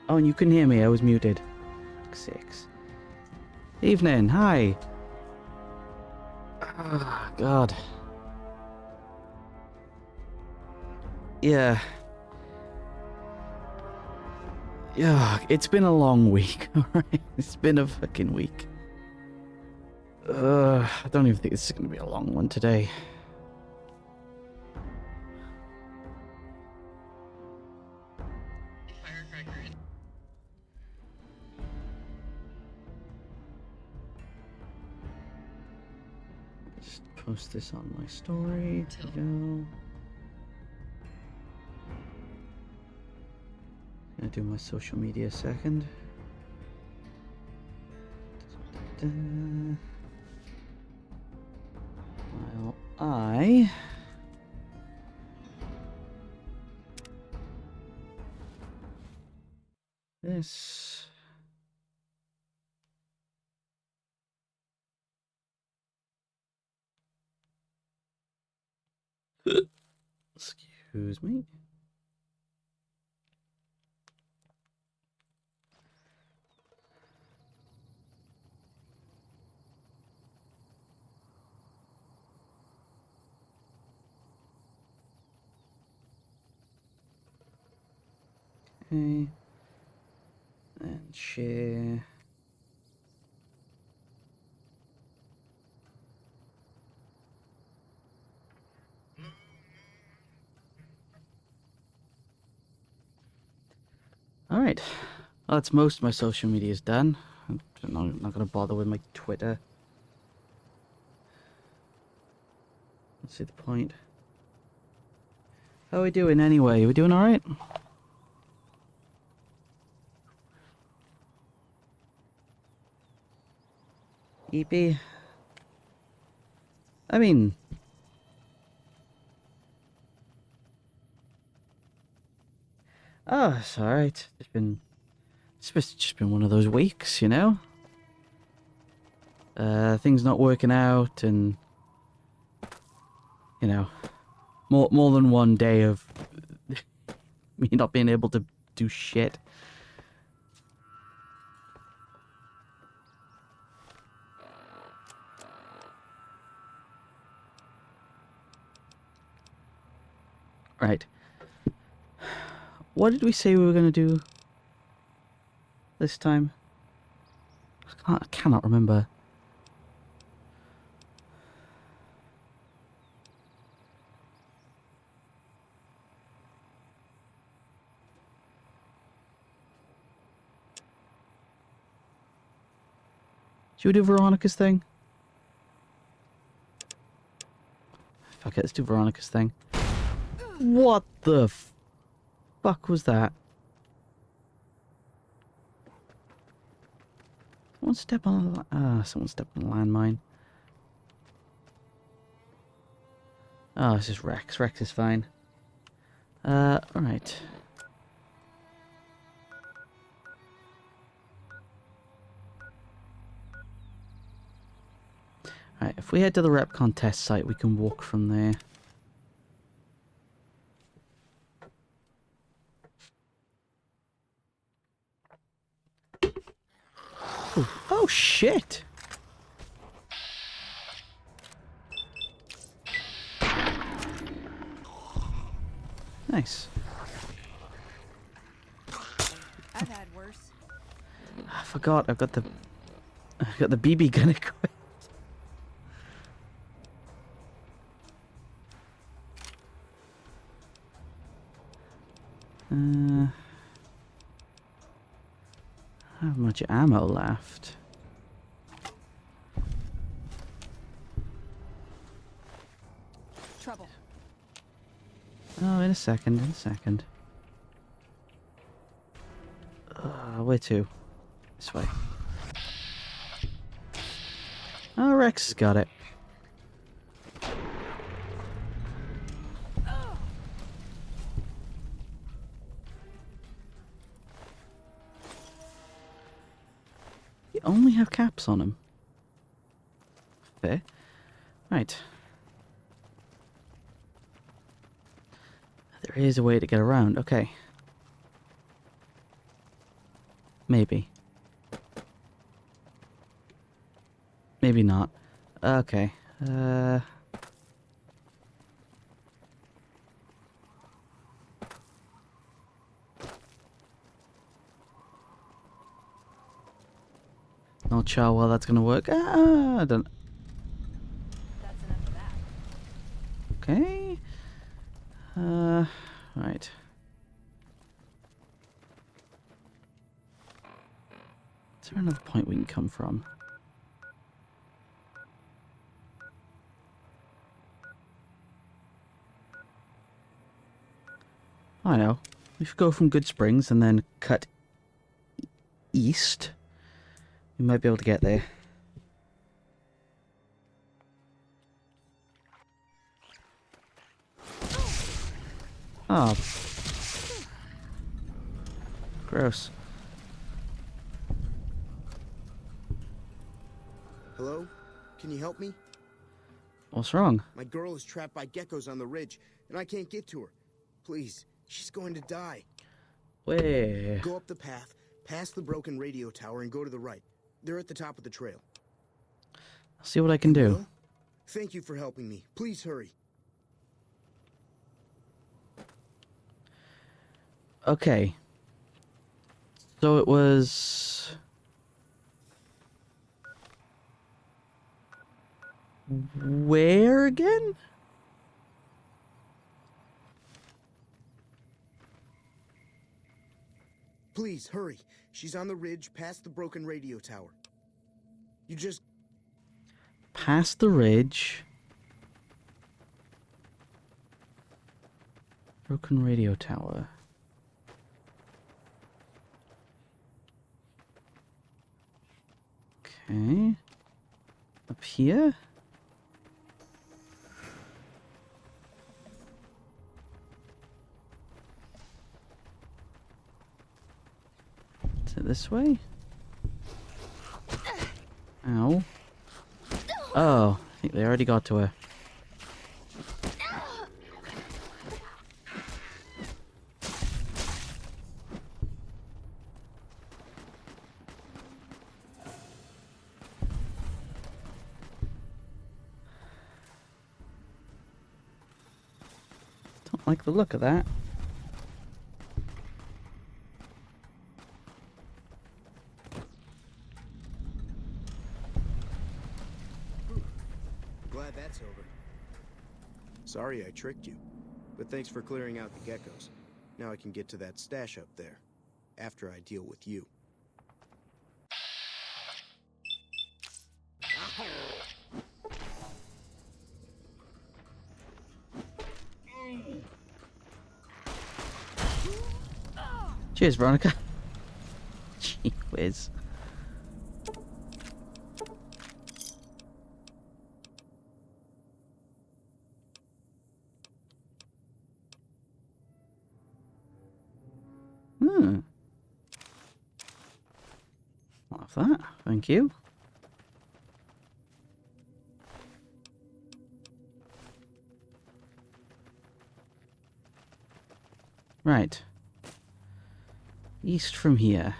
Oh, and you couldn't hear me. I was muted. 6. Evening. Hi. Oh, God. Yeah. Yeah, it's been a long week, alright? It's been a fucking week. I don't even think this is going to be a long one today. Just post this on my story. There we go. Gonna do my social media second. While I this. Excuse me. Okay. And share. Alright. Well, that's most of my social media is done. I'm not going to bother with my Twitter. Let's see the point. How are we doing anyway? Are we doing alright? EP? I mean... Oh, it's alright. It's just been one of those weeks, you know? Things not working out and... You know... More than one day of... me not being able to do shit. Right. What did we say we were going to do this time? I cannot remember. Should we do Veronica's thing? Fuck it, let's do Veronica's thing. What the fuck was that? Someone step on someone stepped on a landmine. Oh, this is Rex. Rex is fine. Alright. Alright, if we head to the rep contest site, we can walk from there. Ooh. Oh, shit! Nice. I've had worse. I forgot, I've got the BB gun equipped. I don't have much ammo left. Trouble. Oh, in a second. Where to? This way. Oh, Rex has got it. You only have caps on him. Fair. Right. There is a way to get around. Okay. Maybe. Maybe not. Okay. Not sure how well that's gonna work. I don't... That's enough of that. Okay. Right. Is there another point we can come from? I know. We should go from Good Springs and then cut east. We might be able to get there. Oh. Gross. Hello? Can you help me? What's wrong? My girl is trapped by geckos on the ridge, and I can't get to her. Please, she's going to die. Where? Go up the path, past the broken radio tower, and go to the right. They're at the top of the trail. I'll see what I can do. Will? Thank you for helping me. Please hurry. Okay. So it was... Where again? Please, hurry. She's on the ridge past the broken radio tower. You just... Past the ridge. Broken radio tower. Okay. Up here? Is it this way? Ow. Oh, I think they already got to her. Don't like the look of that. Glad that's over. Sorry I tricked you, but thanks for clearing out the geckos. Now I can get to that stash up there, after I deal with you. Cheers, Veronica. Gee whiz. Love that. Thank you. Right. East from here.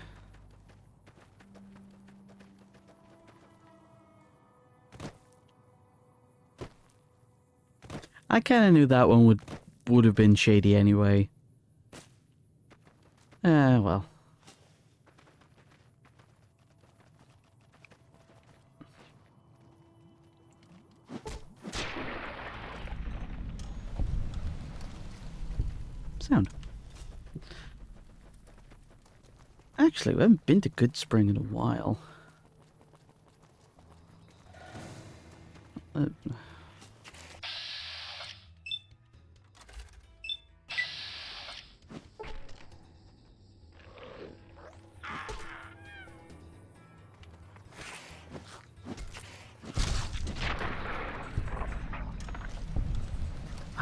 I kind of knew that one would have been shady anyway. Well. Sound. Actually, we haven't been to Good Spring in a while.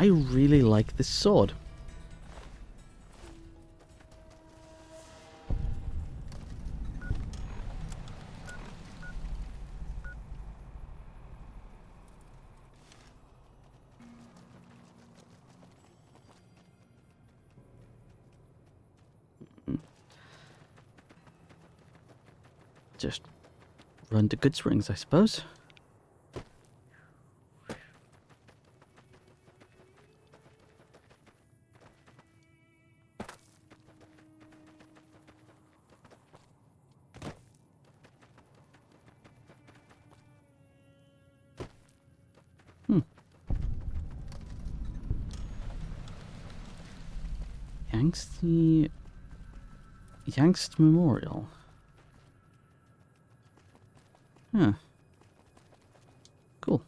I really like this sword. Just run to Good Springs, I suppose. Yangst Memorial. Huh. Cool.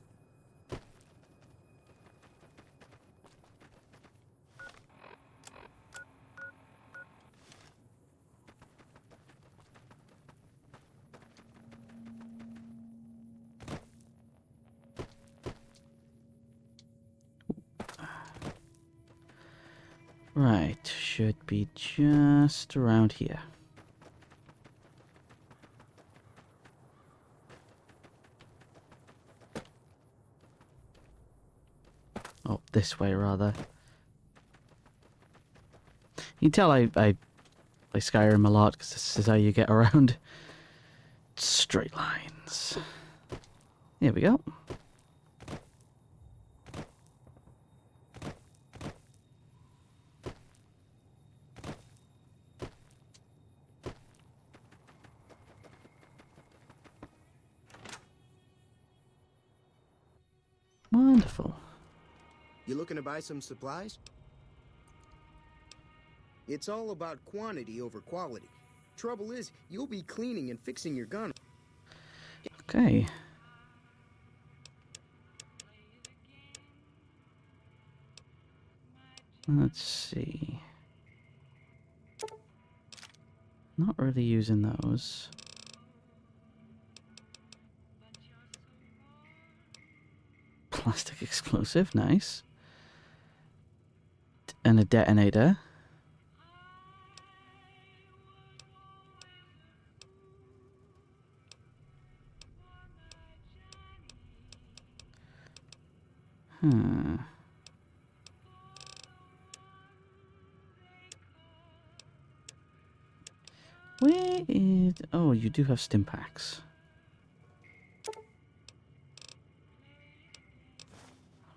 Right, should be just around here. this way, rather. You can tell I play Skyrim a lot, because this is how you get around straight lines. Here we go. Wonderful. You looking to buy some supplies? It's all about quantity over quality. Trouble is, you'll be cleaning and fixing your gun. Okay. Let's see. Not really using those. Plastic explosive, nice. And a detonator. Hmm. Where is... Oh, you do have stim packs.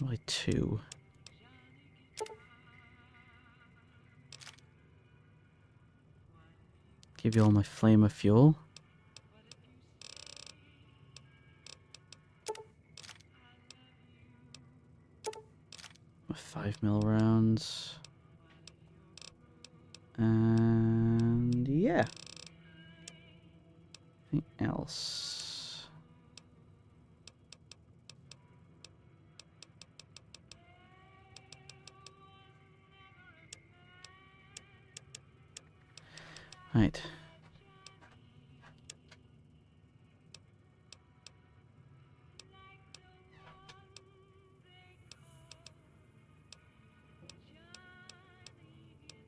Only 2. Give you all my flame of fuel. My 5mm rounds. And yeah. Anything else? Right.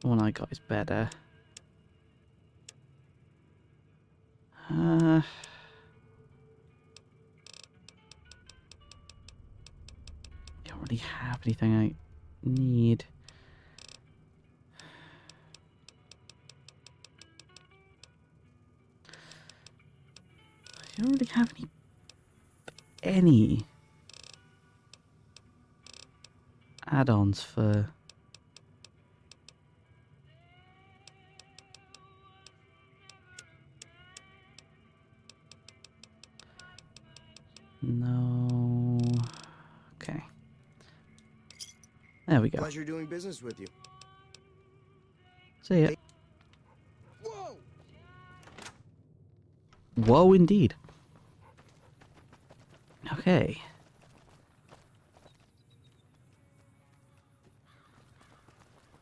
The one I got is better. Don't really have anything I need. I don't really have any add-ons for... No. Okay. There we go. Pleasure doing business with you. See ya. Whoa! Whoa, indeed. Okay.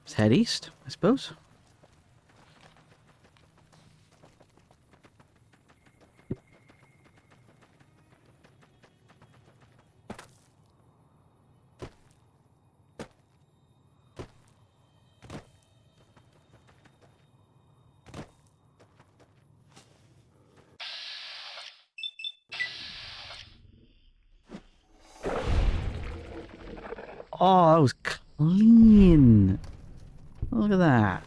Let's head east, I suppose. Oh, that was clean. Look at that.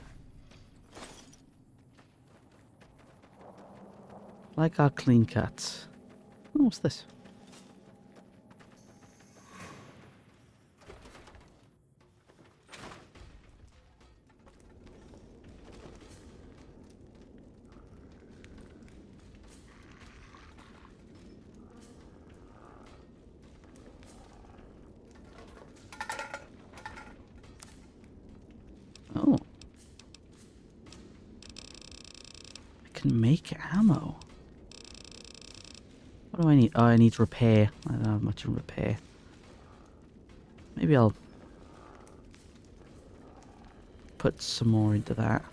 Like our clean cuts. Oh, what's this? Oh. I can make ammo. What do I need? Oh, I need repair. I don't have much in repair. Maybe I'll put some more into that.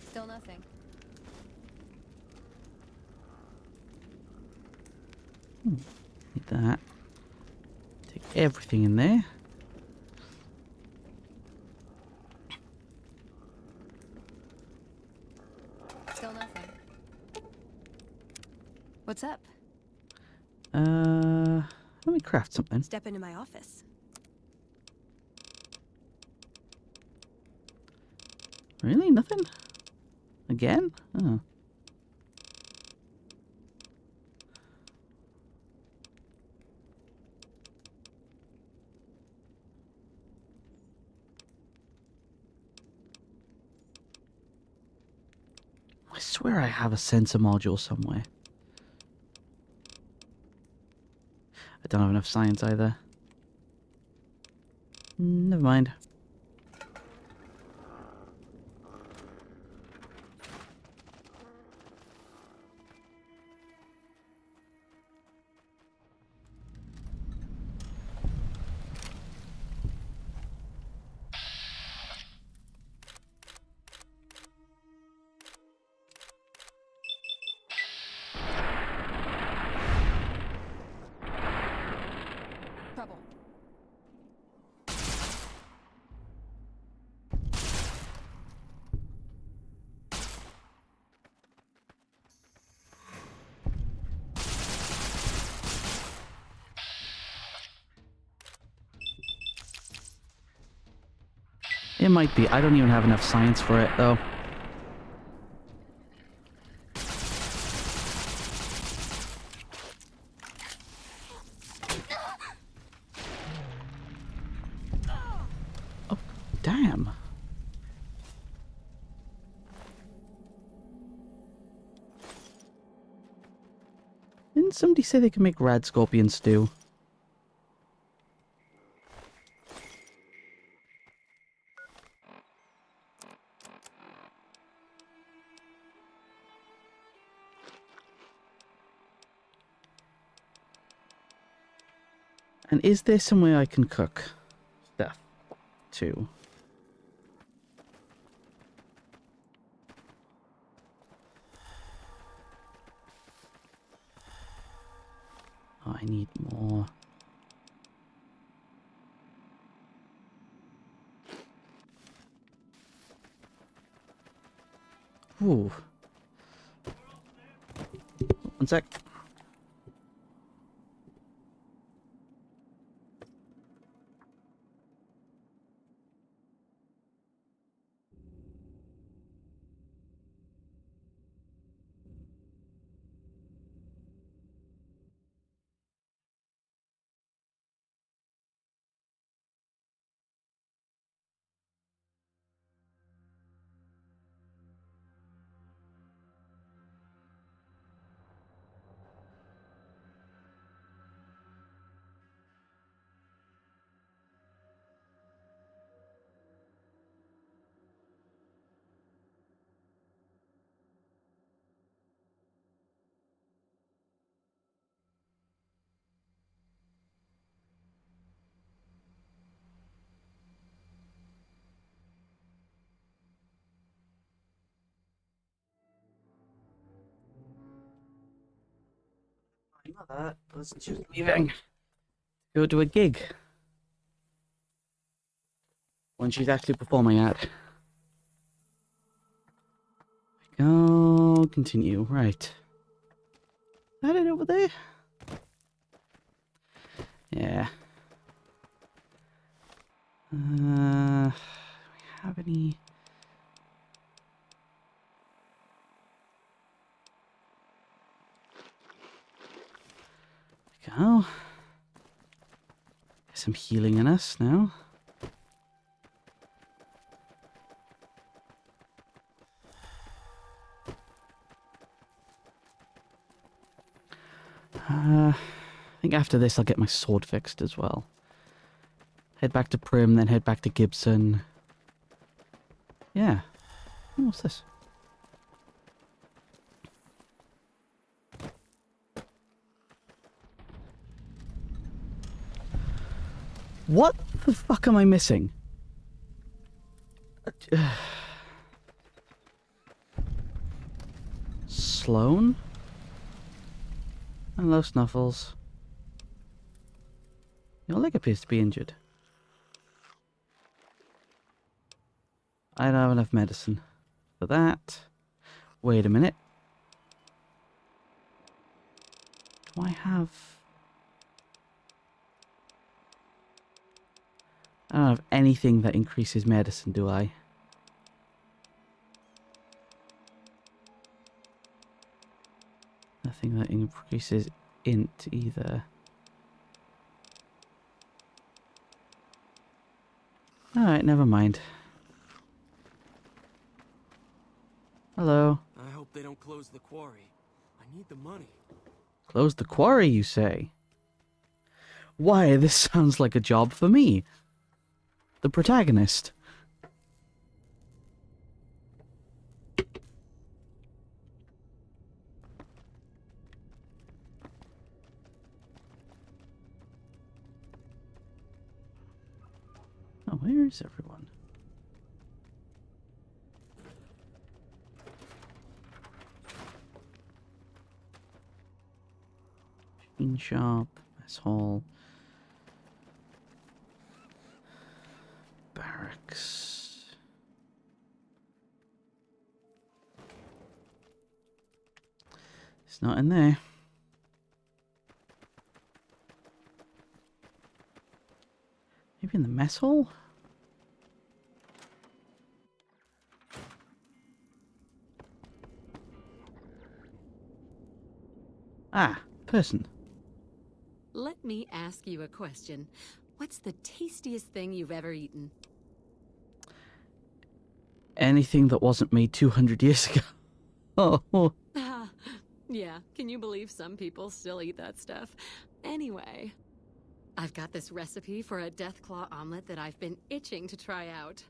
Still nothing. Need that. Take everything in there. Still nothing. What's up? Let me craft something. Step into my office. Really? Nothing? Again? Oh. I swear I have a sensor module somewhere. I don't have enough science either. Never mind. Trouble. It might be. I don't even have enough science for it, though. Oh, damn. Didn't somebody say they can make rad scorpion stew? And is there somewhere I can cook stuff too? Oh, I need more. Ooh. One sec. Not that. Let's just leaving. Go to a gig. When she's actually performing at. Go, continue. Right. Is that it over there? Yeah. We have any... Go. Some healing in us now. I think after this I'll get my sword fixed as well. Head back to Prim, then head back to Gibson. Yeah. Oh, what's this? What the fuck am I missing? Sloan? Hello, Snuffles. Your leg appears to be injured. I don't have enough medicine for that. Wait a minute. Do I have... I don't have anything that increases medicine, do I? increases int either. Alright, never mind. Hello. I hope they don't close the quarry. I need the money. Close the quarry, you say? Why, this sounds like a job for me. The protagonist. Oh, where is everyone? Machine shop, mess hall, barracks. It's not in there. Maybe in the mess hall? Ah, person. Let me ask you a question. What's the tastiest thing you've ever eaten? Anything that wasn't made 200 years ago. Oh, Yeah, can you believe some people still eat that stuff? Anyway, I've got this recipe for a Deathclaw omelet that I've been itching to try out.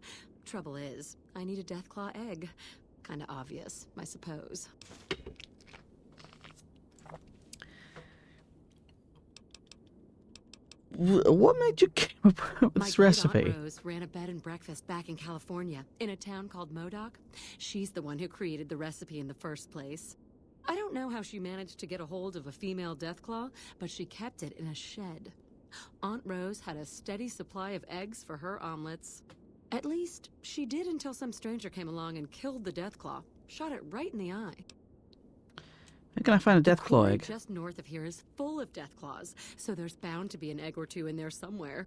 Trouble is, I need a Deathclaw egg. Kinda obvious, I suppose. what made you come up with My this great recipe? Aunt Rose ran a bed and breakfast back in California, in a town called Modoc. She's the one who created the recipe in the first place. I don't know how she managed to get a hold of a female Deathclaw, but she kept it in a shed. Aunt Rose had a steady supply of eggs for her omelets. At least, she did until some stranger came along and killed the Deathclaw, shot it right in the eye. Where can I find a The Deathclaw quarry egg? just north of here is full of Deathclaws, so there's bound to be an egg or two in there somewhere.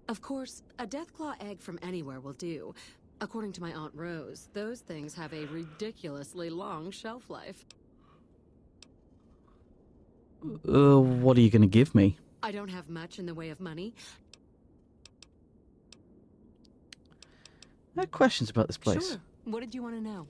Of course, a Deathclaw egg from anywhere will do. According to my Aunt Rose, those things have a ridiculously long shelf life. What are you going to give me? I don't have much in the way of money. I have questions about this place. Sure. What did you want to know?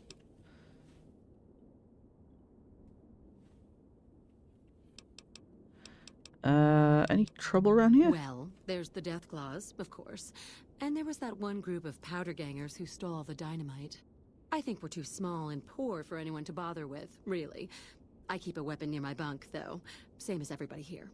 Any trouble around here? Well, there's the Deathclaws, of course. And there was that one group of powder gangers who stole all the dynamite. I think we're too small and poor for anyone to bother with, really. I keep a weapon near my bunk, though. Same as everybody here.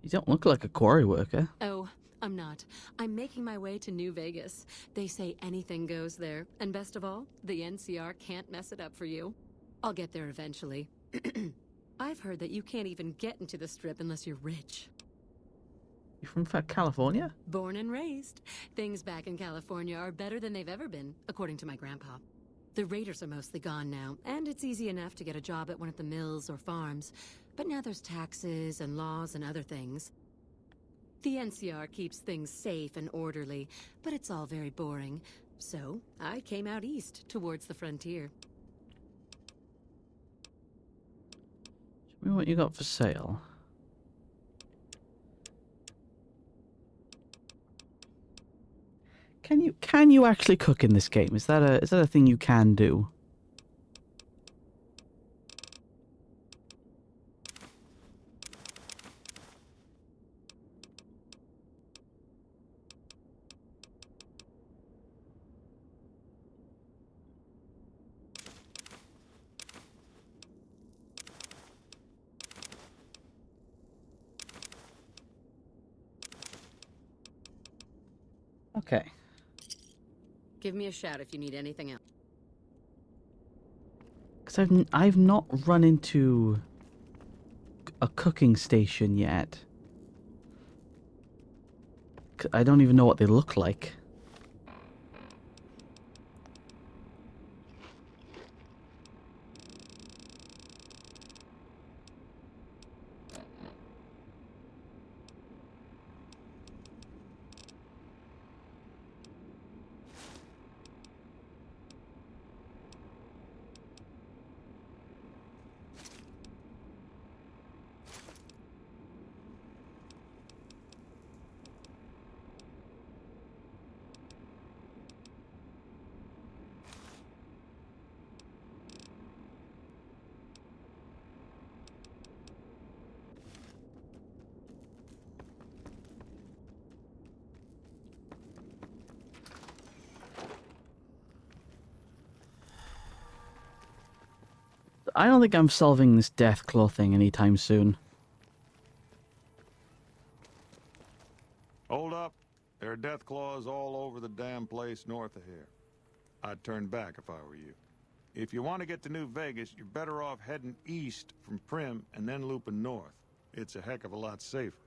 You don't look like a quarry worker. Oh, I'm not. I'm making my way to New Vegas. They say anything goes there. And best of all, the NCR can't mess it up for you. I'll get there eventually. I've heard that you can't even get into the Strip unless you're rich. You from California? Born and raised. Things back in California are better than they've ever been, according to my grandpa. The raiders are mostly gone now, and it's easy enough to get a job at one of the mills or farms. But now there's taxes and laws and other things. The NCR keeps things safe and orderly, but it's all very boring. So, I came out east, towards the frontier. Show me what you got for sale. Can you actually cook in this game? Is that a thing you can do? Okay. Give me a shout if you need anything else. Because I've not run into a cooking station yet. I don't even know what they look like. I don't think I'm solving this Deathclaw thing anytime soon. Hold up. There are death claws all over the damn place north of here. I'd turn back if I were you. If you want to get to New Vegas, you're better off heading east from Prim and then looping north. It's a heck of a lot safer.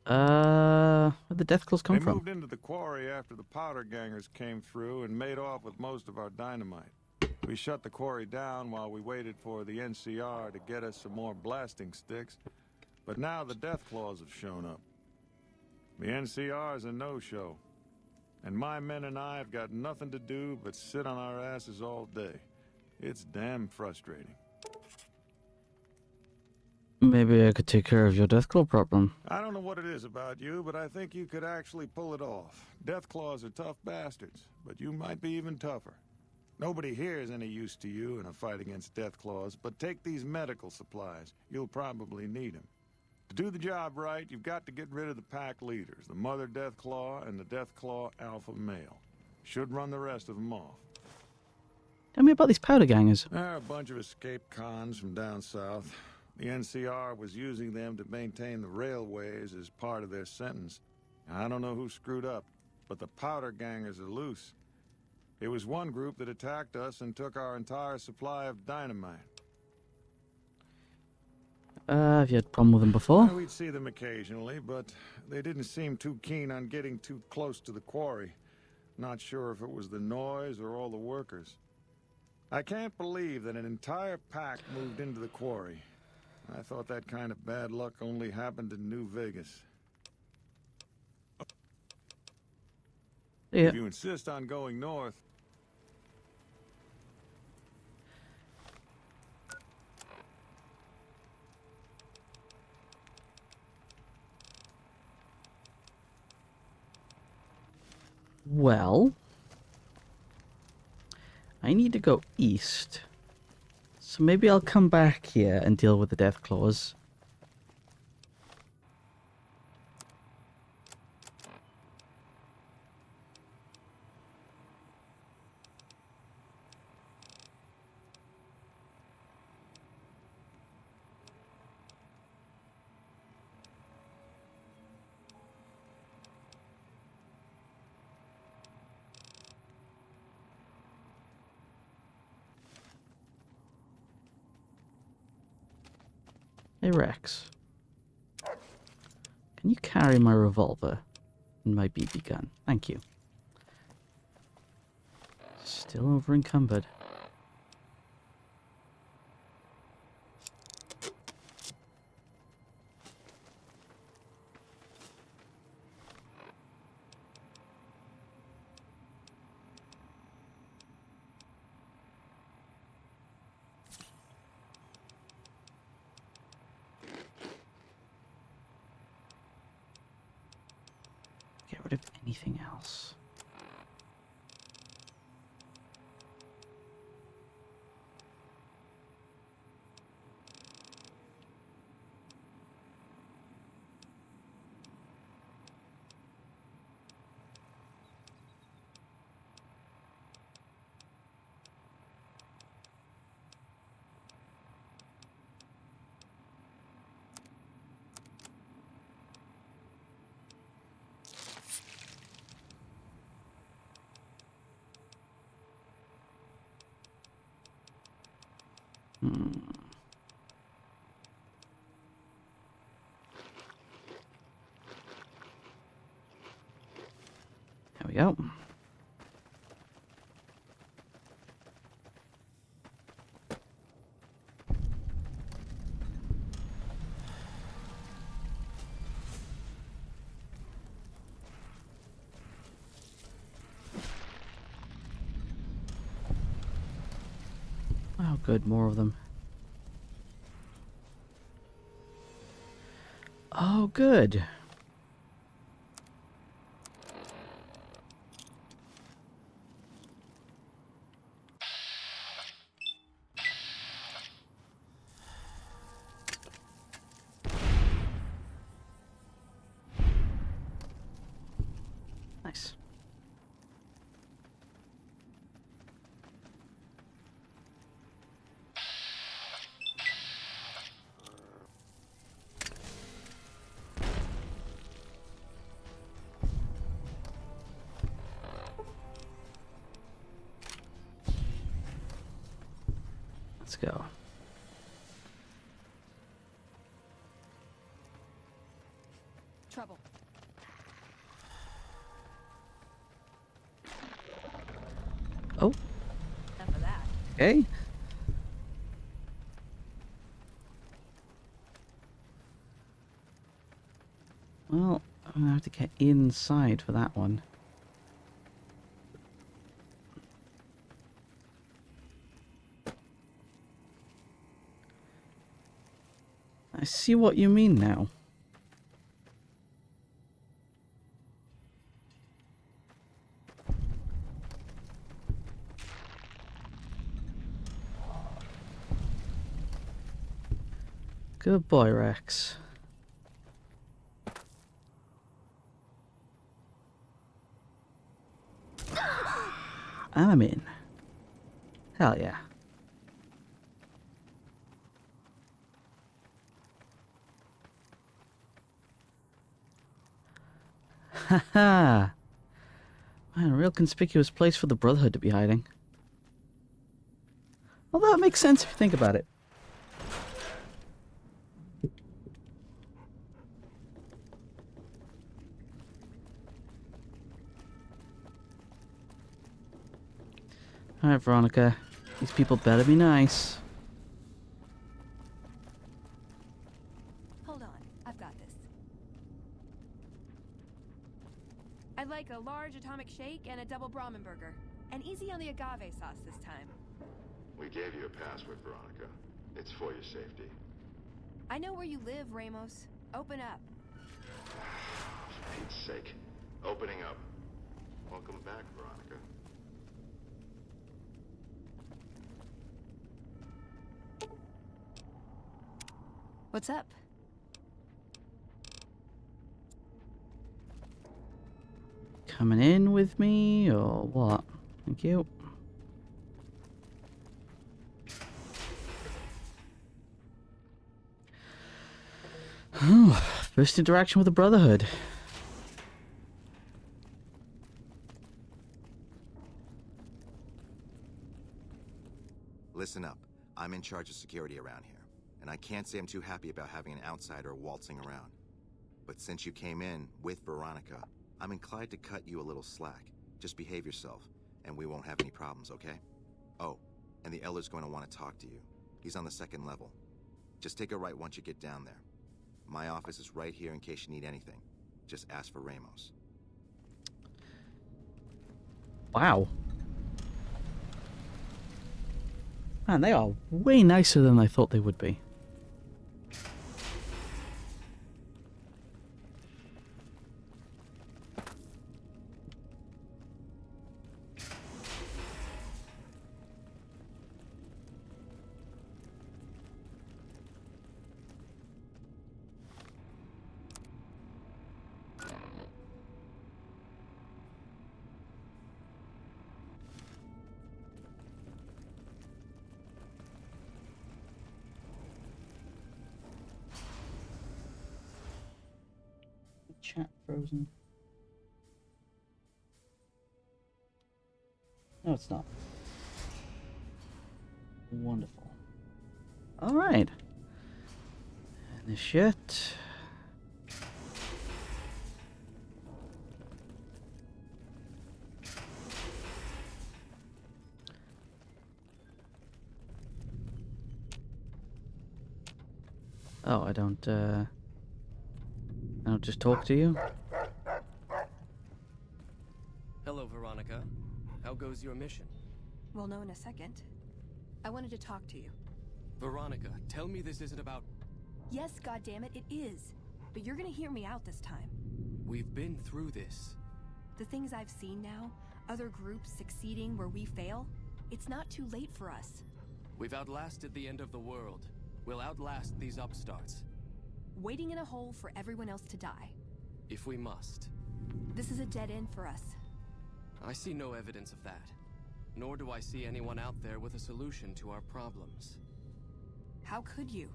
Where'd the Deathclaws come They from? moved into the quarry after the powder gangers came through and made off with most of our dynamite. We shut the quarry down while we waited for the NCR to get us some more blasting sticks, but now the Deathclaws have shown up. The NCR is a no-show, and my men and I have got nothing to do but sit on our asses all day. It's damn frustrating. Maybe I could take care of your Deathclaw problem. I don't know what it is about you, but I think you could actually pull it off. Deathclaws are tough bastards, but you might be even tougher. Nobody here is any use to you in a fight against Deathclaws, but take these medical supplies. You'll probably need them. To do the job right, you've got to get rid of the pack leaders, the Mother Deathclaw and the Deathclaw Alpha Male. Should run the rest of them off. Tell me about these powder gangers. They're a bunch of escaped cons from down south. The NCR was using them to maintain the railways as part of their sentence. I don't know who screwed up, but the powder gangers are loose. It was one group that attacked us and took our entire supply of dynamite. Have you had a problem with them before? We'd see them occasionally, but they didn't seem too keen on getting too close to the quarry. Not sure if it was the noise or all the workers. I can't believe that an entire pack moved into the quarry. I thought that kind of bad luck only happened in New Vegas. Yeah. If you insist on going north... Well, I need to go east. So maybe I'll come back here and deal with the Deathclaws. Hey Rex, can you carry my revolver and my BB gun? Thank you. Still over encumbered. Get rid of anything else. There we go. Oh, good, more of them. Oh, good. Nice. Let's go. Trouble. Oh, Enough of that. okay. Well, I'm gonna have to get inside for that one. I see what you mean now. Good boy, Rex. And I'm in. Hell yeah. Haha. Man, a real conspicuous place for the Brotherhood to be hiding. Well, that makes sense if you think about it. Alright, Veronica. These people better be nice. Hold on, I've got this. I'd like a large atomic shake and a double Brahmin burger. And easy on the agave sauce this time. We gave you a password, Veronica. It's for your safety. I know where you live, Ramos. Open up. For Pete's sake. Opening up. Welcome back, Veronica. What's up? Coming in with me, or what? Thank you. First interaction with the Brotherhood. Listen up. I'm in charge of security around here, and I can't say I'm too happy about having an outsider waltzing around. But since you came in with Veronica, I'm inclined to cut you a little slack. Just behave yourself, and we won't have any problems, okay? Oh, and the Elder's going to want to talk to you. He's on the 2nd level. Just take a right once you get down there. My office is right here in case you need anything. Just ask for Ramos. Wow. Man, they are way nicer than I thought they would be. Chat frozen. No, it's not. Wonderful. Alright. And the shit. Oh, I don't just talk to you? Hello, Veronica. How goes your mission? We'll know in a second. I wanted to talk to you. Veronica, tell me this isn't about... Yes, goddammit, it is. But you're gonna hear me out this time. We've been through this. The things I've seen now, other groups succeeding where we fail, it's not too late for us. We've outlasted the end of the world. We'll outlast these upstarts. Waiting in a hole for everyone else to die. If we must. This is a dead end for us. I see no evidence of that. Nor do I see anyone out there with a solution to our problems. How could you?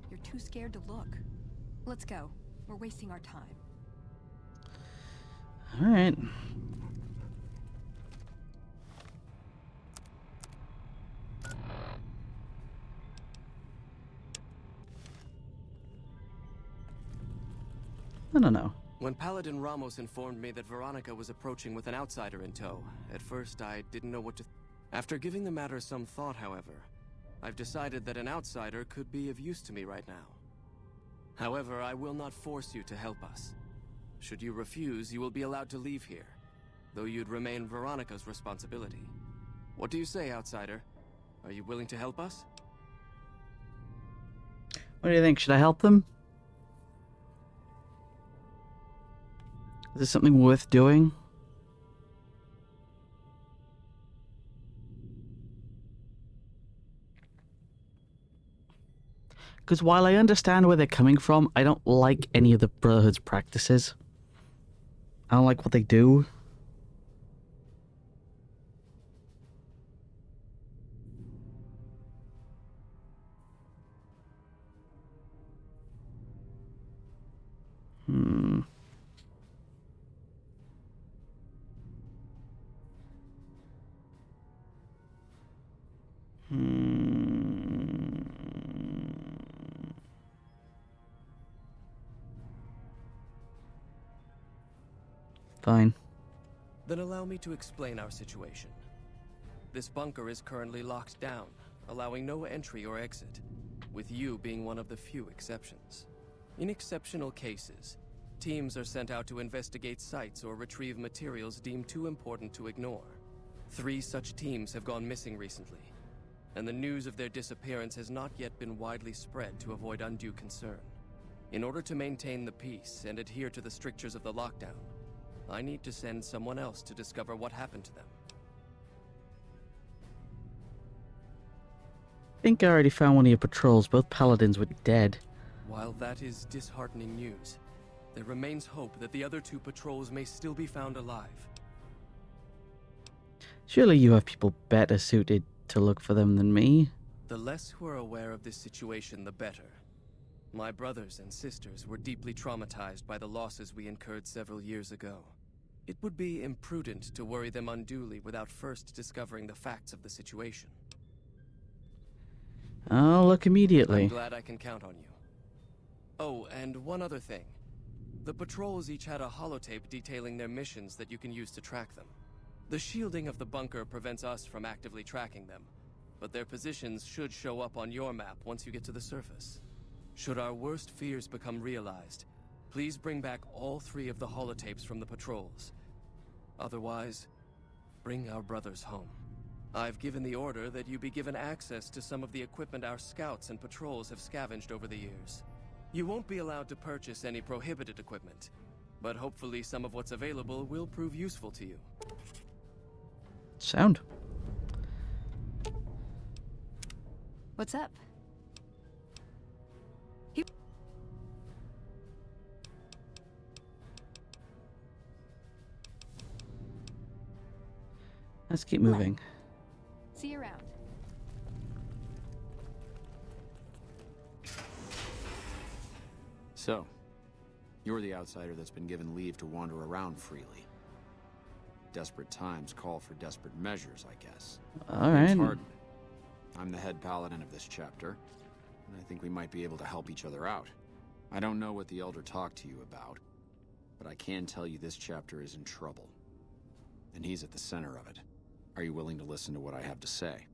You're too scared to look. Let's go. We're wasting our time. Alright. I don't know. When Paladin Ramos informed me that Veronica was approaching with an outsider in tow, at first I didn't know what to... After giving the matter some thought, however, I've decided that an outsider could be of use to me right now. However, I will not force you to help us. Should you refuse, you will be allowed to leave here, though you'd remain Veronica's responsibility. What do you say, outsider? Are you willing to help us? What do you think? Should I help them? Is this something worth doing? Because while I understand where they're coming from, I don't like any of the Brotherhood's practices. I don't like what they do. Fine. Then allow me to explain our situation. This bunker is currently locked down, allowing no entry or exit, with you being one of the few exceptions. In exceptional cases, teams are sent out to investigate sites or retrieve materials deemed too important to ignore. 3 such teams have gone missing recently, and the news of their disappearance has not yet been widely spread to avoid undue concern. In order to maintain the peace and adhere to the strictures of the lockdown, I need to send someone else to discover what happened to them. I think I already found one of your patrols. Both paladins were dead. While that is disheartening news, there remains hope that the other 2 patrols may still be found alive. Surely you have people better suited to look for them than me. The less who are aware of this situation, the better. My brothers and sisters were deeply traumatized by the losses we incurred several years ago. It would be imprudent to worry them unduly without first discovering the facts of the situation. I'll look immediately. I'm glad I can count on you. Oh, and one other thing. The patrols each had a holotape detailing their missions that you can use to track them. The shielding of the bunker prevents us from actively tracking them, but their positions should show up on your map once you get to the surface. Should our worst fears become realized, please bring back all 3 of the holotapes from the patrols. Otherwise, bring our brothers home. I've given the order that you be given access to some of the equipment our scouts and patrols have scavenged over the years. You won't be allowed to purchase any prohibited equipment, but hopefully some of what's available will prove useful to you. Sound. What's up? Let's keep moving. See you around. So, you're the outsider that's been given leave to wander around freely. Desperate times call for desperate measures, I guess. Alright. I'm the head paladin of this chapter, and I think we might be able to help each other out. I don't know what the Elder talked to you about, but I can tell you this chapter is in trouble. And he's at the center of it. Are you willing to listen to what I have to say?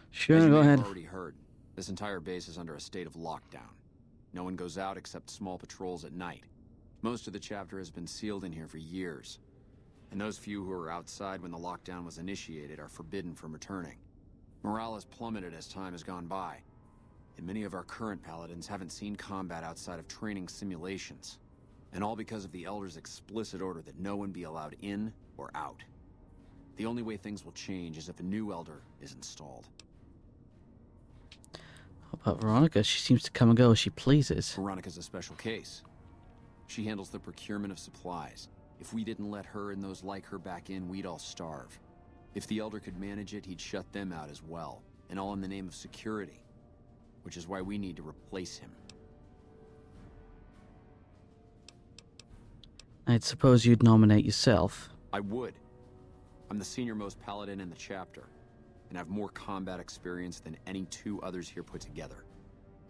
Sure, As you go may have ahead. already heard, this entire base is under a state of lockdown. No one goes out except small patrols at night. Most of the chapter has been sealed in here for years. And those few who were outside when the lockdown was initiated are forbidden from returning. Morale has plummeted as time has gone by. And many of our current paladins haven't seen combat outside of training simulations. And all because of the Elder's explicit order that no one be allowed in or out. The only way things will change is if a new Elder is installed. How about Veronica? She seems to come and go as she pleases. Veronica's a special case. She handles the procurement of supplies. If we didn't let her and those like her back in, we'd all starve. If the Elder could manage it, he'd shut them out as well. And all in the name of security. Which is why we need to replace him. I'd suppose you'd nominate yourself. I would. I'm the senior-most paladin in the chapter, and have more combat experience than any 2 others here put together.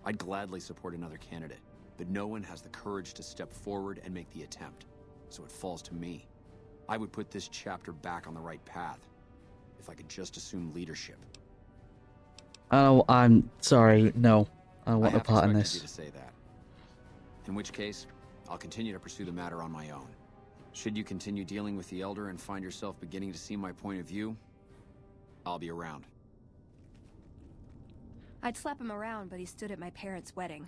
I'd gladly support another candidate, but no one has the courage to step forward and make the attempt. So it falls to me. I would put this chapter back on the right path, if I could just assume leadership. Oh, I'm sorry. No, I don't want I a part in expected you this. to say that. In which case, I'll continue to pursue the matter on my own. Should you continue dealing with the Elder and find yourself beginning to see my point of view, I'll be around. I'd slap him around, but he stood at my parents' wedding.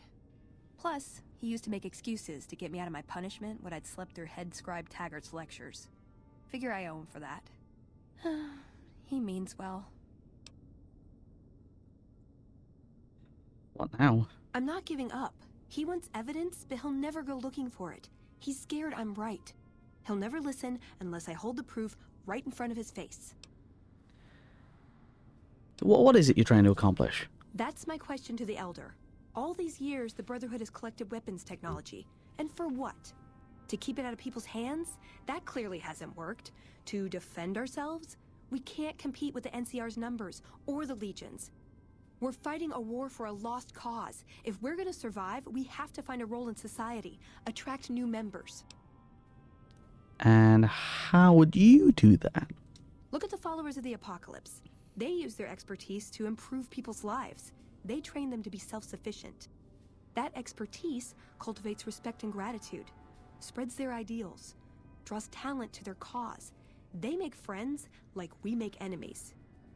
Plus, he used to make excuses to get me out of my punishment when I'd slept through Head Scribe Taggart's lectures. Figure I owe him for that. He means well. What now? I'm not giving up. He wants evidence, but he'll never go looking for it. He's scared I'm right. He'll never listen unless I hold the proof right in front of his face. What is it you're trying to accomplish? That's my question to the Elder. All these years, the Brotherhood has collected weapons technology. And for what? To keep it out of people's hands? That clearly hasn't worked. To defend ourselves? We can't compete with the NCR's numbers, or the Legion's. We're fighting a war for a lost cause. If we're gonna survive, we have to find a role in society, attract new members. And how would you do that? Look at the followers of the Apocalypse. They use their expertise to improve people's lives. They train them to be self-sufficient. That expertise cultivates respect and gratitude, spreads their ideals, draws talent to their cause. They make friends like we make enemies.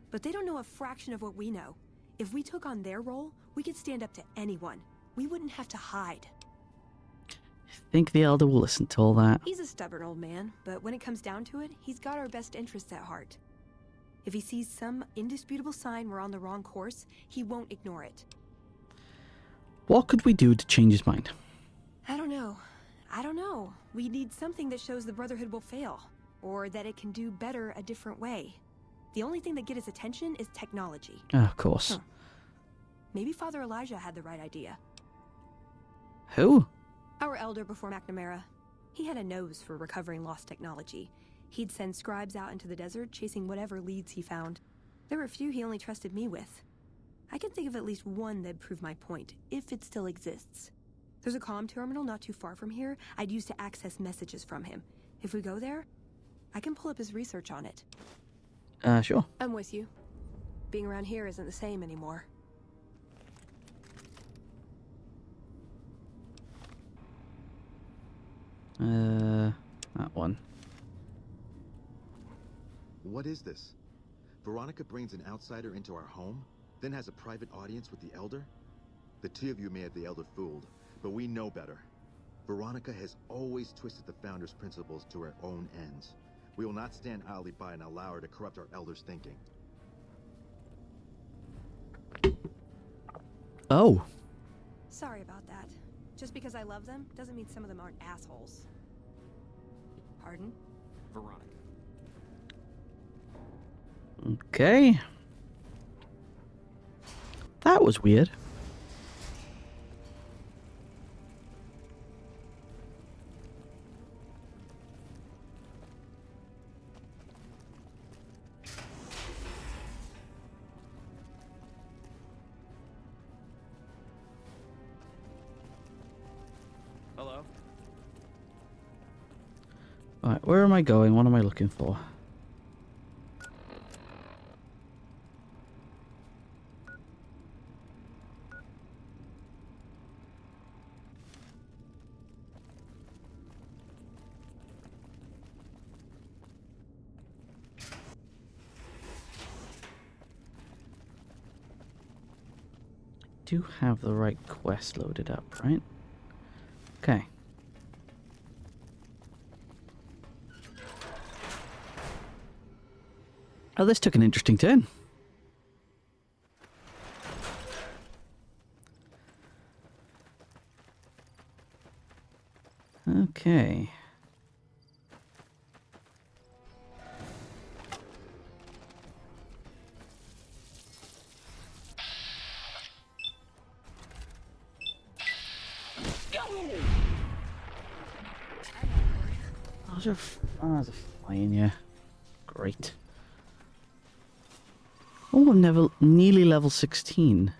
But they don't know a fraction of what we know. If we took on their role, we could stand up to anyone. We wouldn't have to hide. Think the Elder will listen to all that? He's a stubborn old man, but when it comes down to it, he's got our best interests at heart. If he sees some indisputable sign we're on the wrong course, he won't ignore it. What could we do to change his mind? I don't know. We need something that shows the Brotherhood will fail, or that it can do better a different way. The only thing that get his attention is technology. Oh, of course. Maybe Father Elijah had the right idea. Who? Our Elder before McNamara. He had a nose for recovering lost technology. He'd send scribes out into the desert, chasing whatever leads he found. There were a few he only trusted me with. I can think of at least one that'd prove my point, if it still exists. There's a comm terminal not too far from here I'd use to access messages from him. If we go there, I can pull up his research on it. Sure. I'm with you. Being around here isn't the same anymore. That one. What is this? Veronica brings an outsider into our home, then has a private audience with the Elder? The two of you may have the Elder fooled, but we know better. Veronica has always twisted the Founder's principles to her own ends. We will not stand idly by and allow her to corrupt our Elder's thinking. Oh. Sorry about that. Just because I love them doesn't mean some of them aren't assholes. Pardon? Veronica. Okay. That was weird. Hello? Alright, where am I going? What am I looking for? Do have the right quest loaded up, right? Okay. Oh, this took an interesting turn. Okay. Oh, there's a fly in here. Great. Oh, I'm nearly level 16.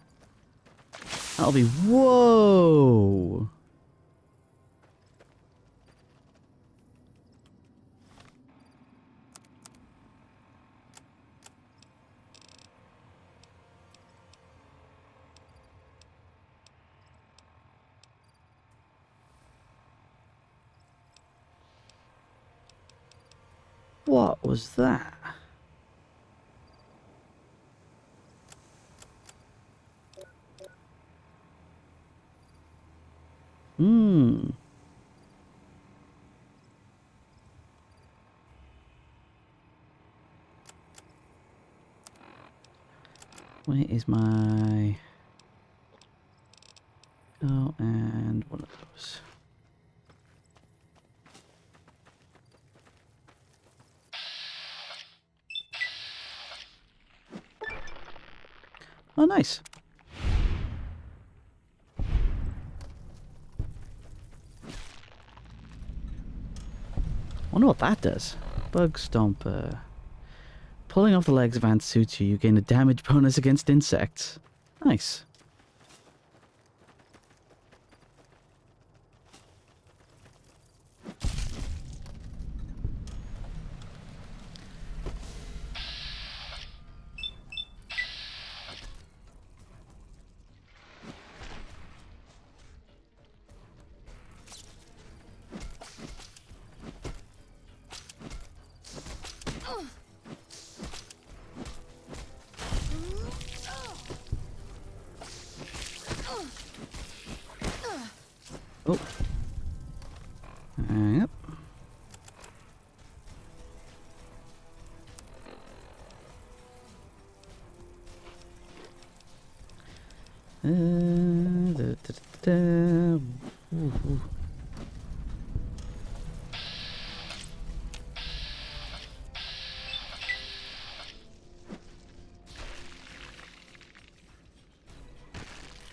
That'll be... Whoa! What was that? Hmm. Where is my... Oh, and one of those. Oh, nice. Wonder what that does. Bug Stomper. Pulling off the legs of ants suits you. You gain a damage bonus against insects. Nice. Oh. Yep. Da, da, da. Ooh, ooh.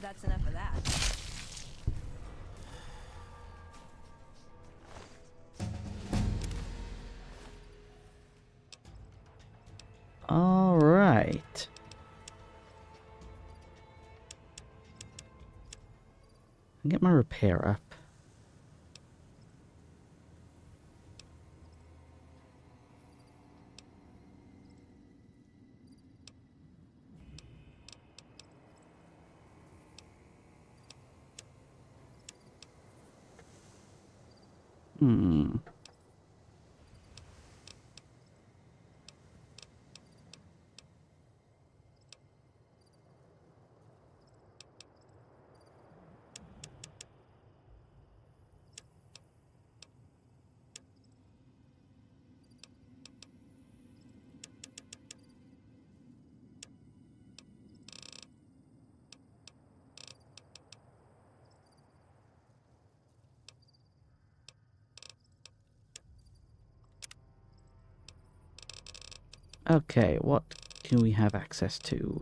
That's enough of that. All right. Get my repair up. Hmm. Okay, what can we have access to?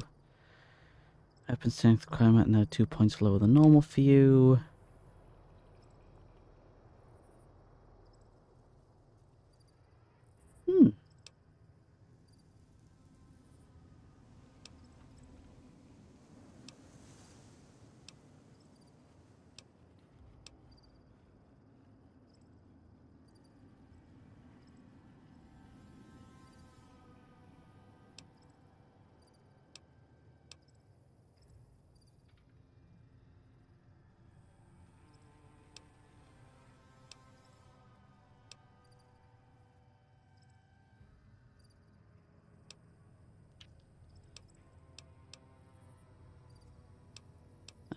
Open strength requirement, now 2 points lower than normal for you. Hmm.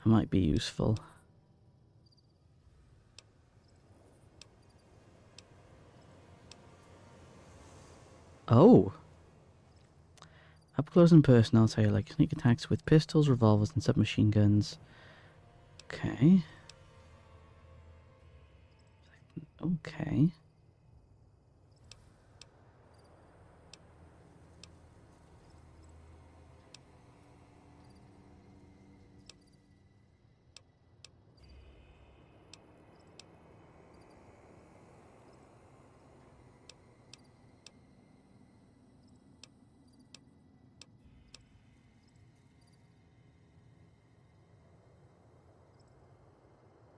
That might be useful. Oh. Up close and personal, so you like sneak attacks with pistols, revolvers, and submachine guns. Okay. Okay.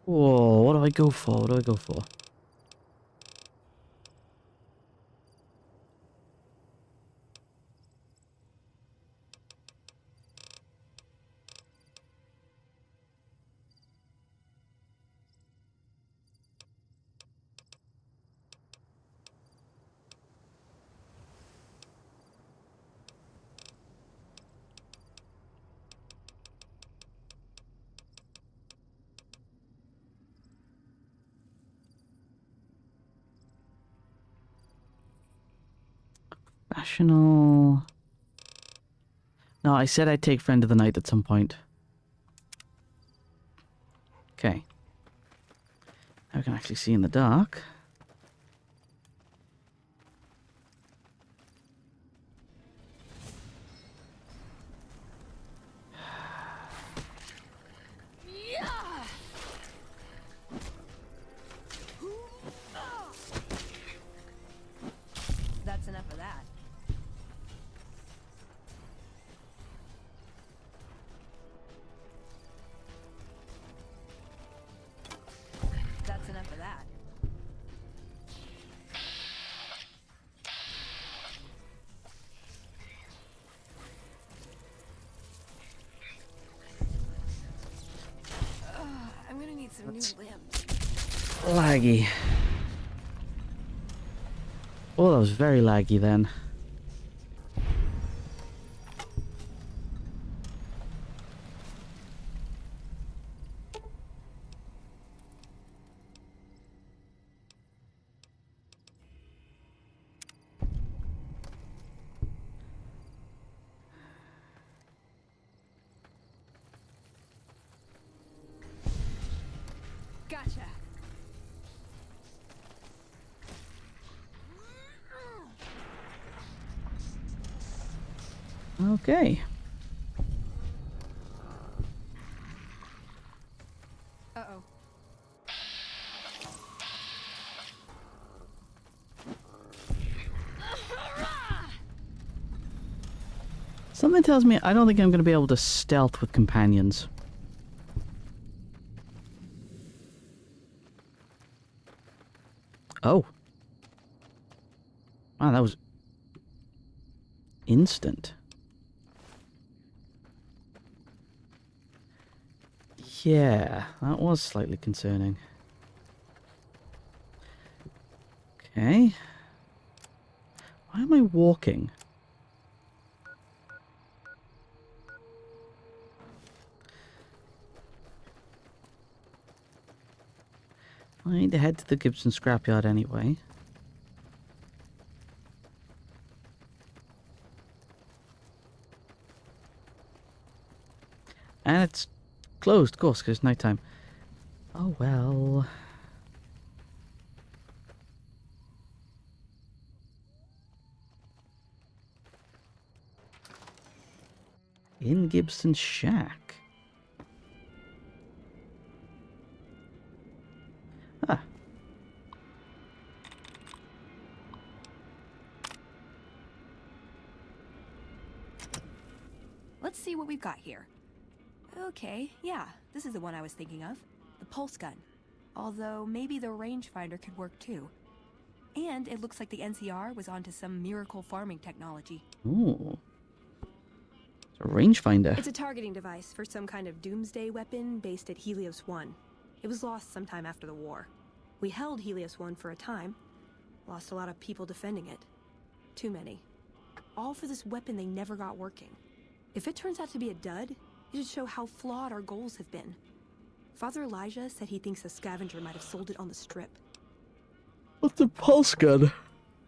Whoa, what do I go for? What do I go for? Rational... No, I said I'd take Friend of the Night at some point. Okay. Now we can actually see in the dark. That's enough of that. That's enough of that. I'm gonna need some new limbs. Laggy. Oh, that was very laggy then. Gotcha. Okay. Uh-oh. Something tells me I don't think I'm going to be able to stealth with companions. Oh. Wow, that was instant. Yeah, that was slightly concerning. Okay. Why am I walking? I need to head to the Gibson scrapyard anyway. And it's closed, of course, because it's nighttime. Oh well. In Gibson's shack. Ah. Let's see what we've got here. Okay, yeah, this is the one I was thinking of. The pulse gun. Although maybe the rangefinder could work too. And it looks like the NCR was onto some miracle farming technology. Ooh. It's a rangefinder. It's a targeting device for some kind of doomsday weapon based at Helios 1. It was lost sometime after the war. We held Helios 1 for a time. Lost a lot of people defending it. Too many. All for this weapon they never got working. If it turns out to be a dud, it should show how flawed our goals have been. Father Elijah said he thinks a scavenger might have sold it on the strip. What's a pulse gun?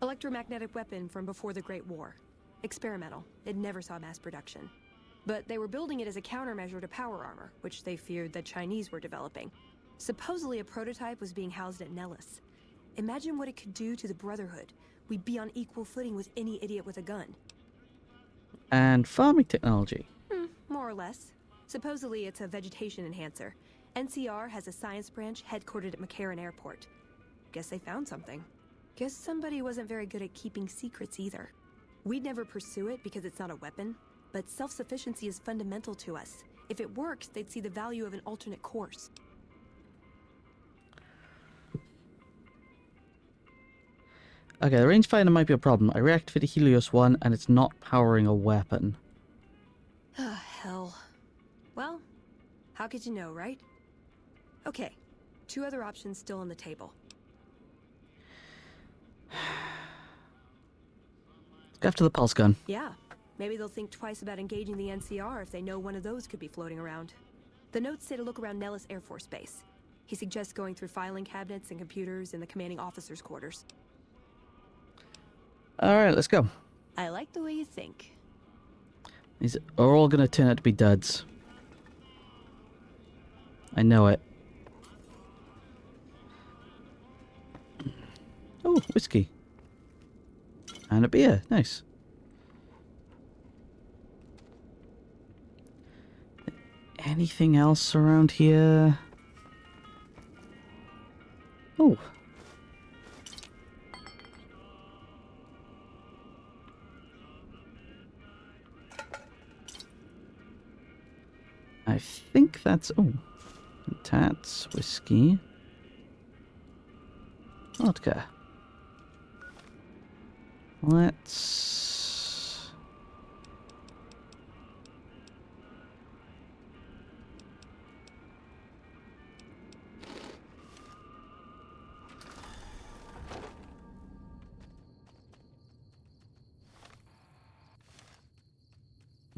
Electromagnetic weapon from before the Great War. Experimental. It never saw mass production. But they were building it as a countermeasure to power armor, which they feared the Chinese were developing. Supposedly a prototype was being housed at Nellis. Imagine what it could do to the Brotherhood. We'd be on equal footing with any idiot with a gun. And farming technology. More or less. Supposedly it's a vegetation enhancer. NCR has a science branch headquartered at McCarran Airport. Guess they found something. Guess somebody wasn't very good at keeping secrets either. We'd never pursue it because it's not a weapon, but self-sufficiency is fundamental to us. If it works, they'd see the value of an alternate course. Okay, the rangefinder might be a problem. I reactivated Helios 1 and it's not powering a weapon. Ah, hell. Well, how could you know, right? Okay, 2 other options still on the table. Go after the pulse gun. Yeah, maybe they'll think twice about engaging the NCR if they know one of those could be floating around. The notes say to look around Nellis Air Force Base. He suggests going through filing cabinets and computers in the commanding officer's quarters. Alright, let's go. I think? These are all gonna turn out to be duds. I know it. Oh, whiskey. And a beer. Nice. Anything else around here? Oh. I think that's... Oh. Tats, whiskey. Vodka. Let's...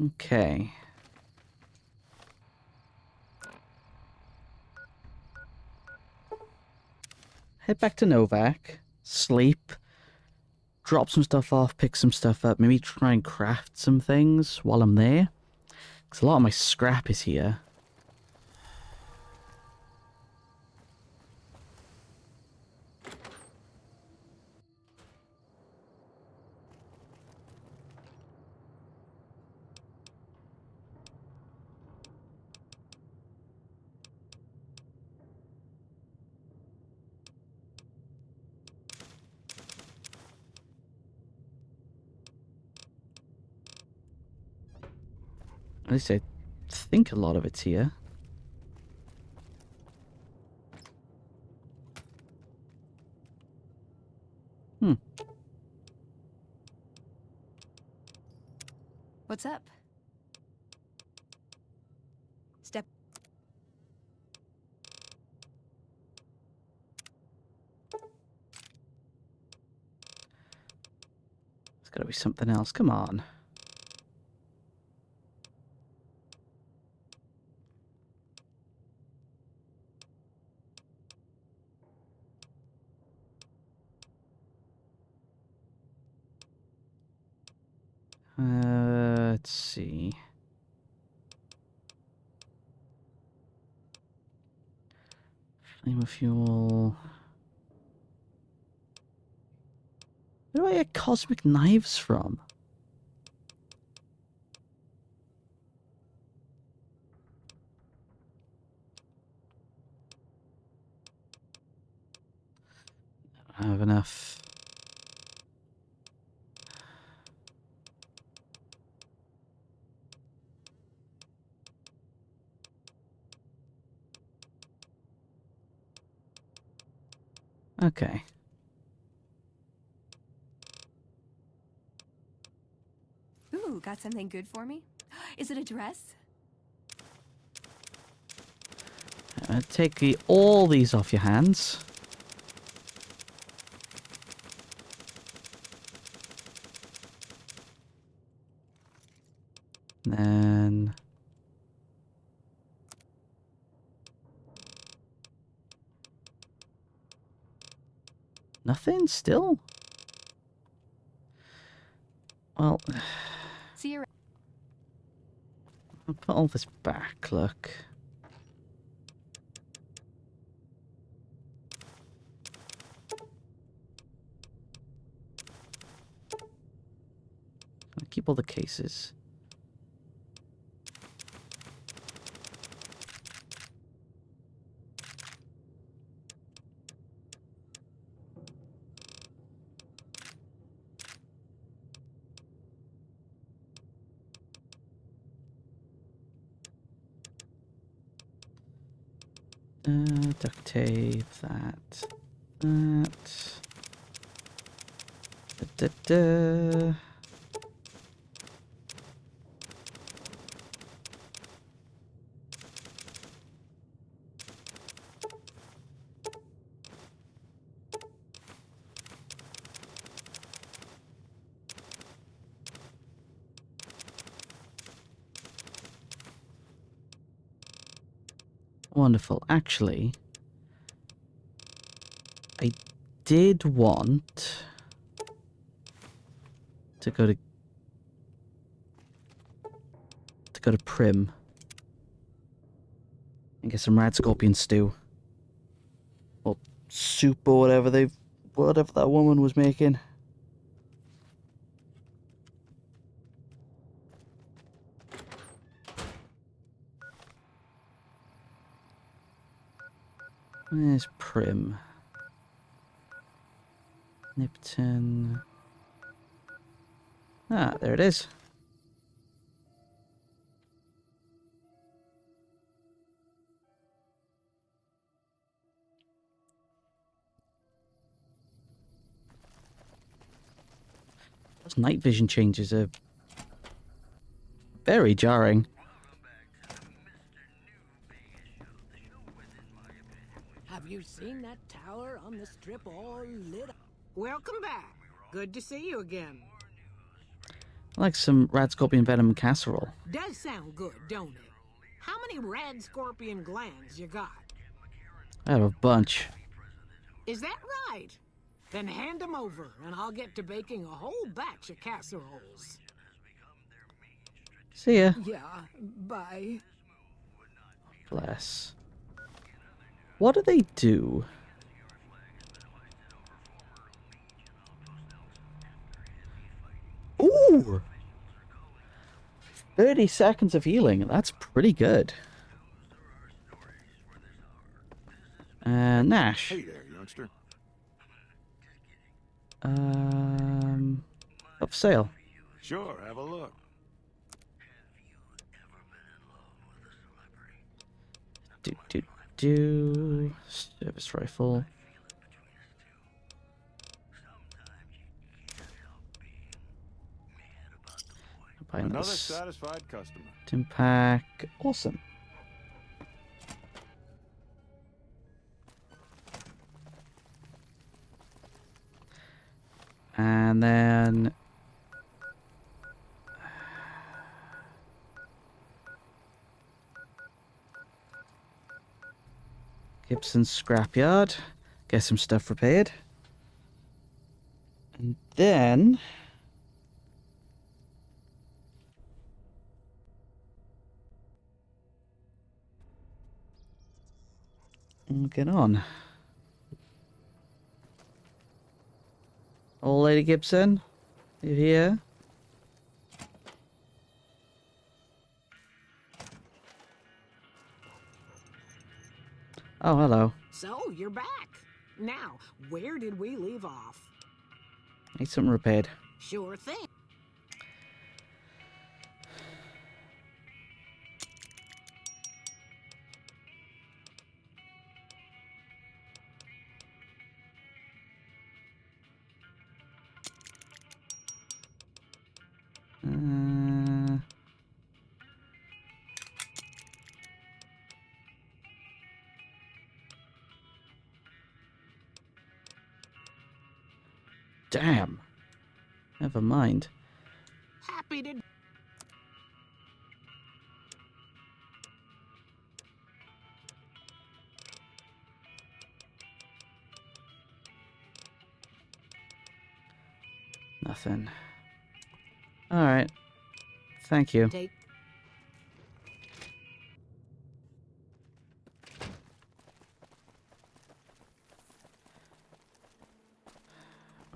Okay. Head back to Novak. Sleep. Drop some stuff off, pick some stuff up. Maybe try and craft some things while I'm there. Because a lot of my scrap is here. At least I think a lot of it's here. What's up? Step. There's got to be something else. Come on. Let's see. Flame of fuel. Where do I get cosmic knives from? I don't have enough. Okay. Ooh, got something good for me? Is it a dress? Take all these off your hands. Then... Nothing still? Well... See you. I'll put all this back, look. I'll keep all the cases. Duct tape, that. Da, da, da. Wonderful. Actually, I did want to go to go to Prim and get some rad scorpion stew. Or soup or whatever that woman was making. Where's Prim? Nipton. Ah, there it is. Those night vision changes are very jarring. Have you seen that tower on the strip all lit up? Welcome back. Good to see you again. I like some rad scorpion venom casserole. Does sound good, don't it? How many rad scorpion glands you got? I have a bunch. Is that right? Then hand them over, and I'll get to baking a whole batch of casseroles. See ya. Yeah, bye. Bless. What do they do? Ooh! 30 seconds of healing. That's pretty good. Nash. Hey there, youngster. Up for sale. Sure, have a look. Service rifle. Another satisfied customer. Tim pack. Awesome. And then Gibson's scrapyard. Get some stuff repaired. And then we'll get on. Old Lady Gibson, you here? Oh, hello. So, you're back. Now, where did we leave off? Need something repaired. Sure thing. Damn. Never mind. Happy to... Nothing. Alright. Thank you. Take...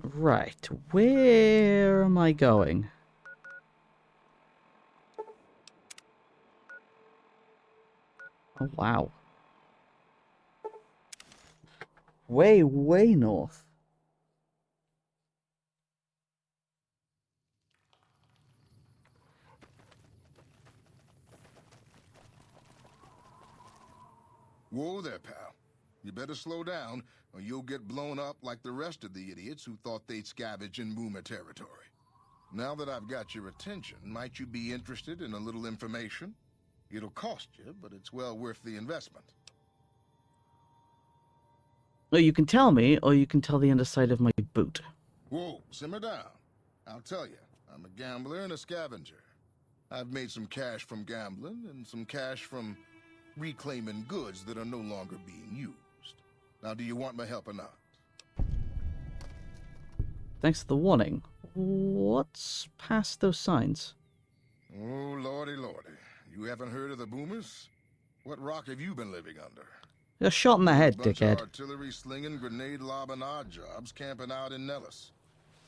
Right. Where am I going? Oh, wow. Way, way north. Whoa there, pal. You better slow down, or you'll get blown up like the rest of the idiots who thought they'd scavenge in Boomer territory. Now that I've got your attention, might you be interested in a little information? It'll cost you, but it's well worth the investment. Well, you can tell me, or you can tell the underside of my boot. Whoa, simmer down. I'll tell you, I'm a gambler and a scavenger. I've made some cash from gambling and some cash from reclaiming goods that are no longer being used. Now, do you want my help or not? Thanks for the warning. What's past those signs? Oh, lordy, lordy. You haven't heard of the boomers? What rock have you been living under? You're shot in the head, Bunch dickhead. of artillery slinging, grenade lobbing odd jobs camping out in Nellis.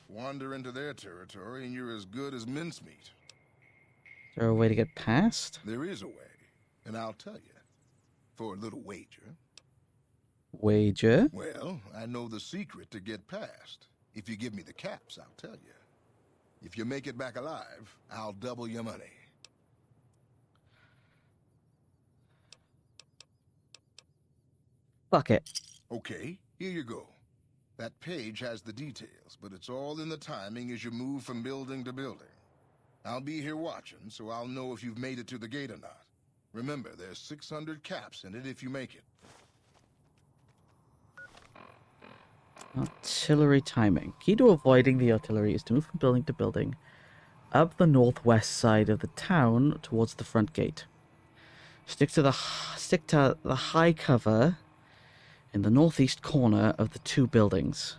Wander into their territory and you're as good as mincemeat. Is there a way to get past? There is a way, and I'll tell you. For a little wager. Wager? Well, I know the secret to get past. If you give me the caps, I'll tell you. If you make it back alive, I'll double your money. Fuck it. Okay, here you go. That page has the details, but it's all in the timing as you move from building to building. I'll be here watching, so I'll know if you've made it to the gate or not. Remember, there's 600 caps in it if you make it. Artillery timing. Key to avoiding the artillery is to move from building to building up the northwest side of the town towards the front gate. Stick to the high cover in the northeast corner of the two buildings.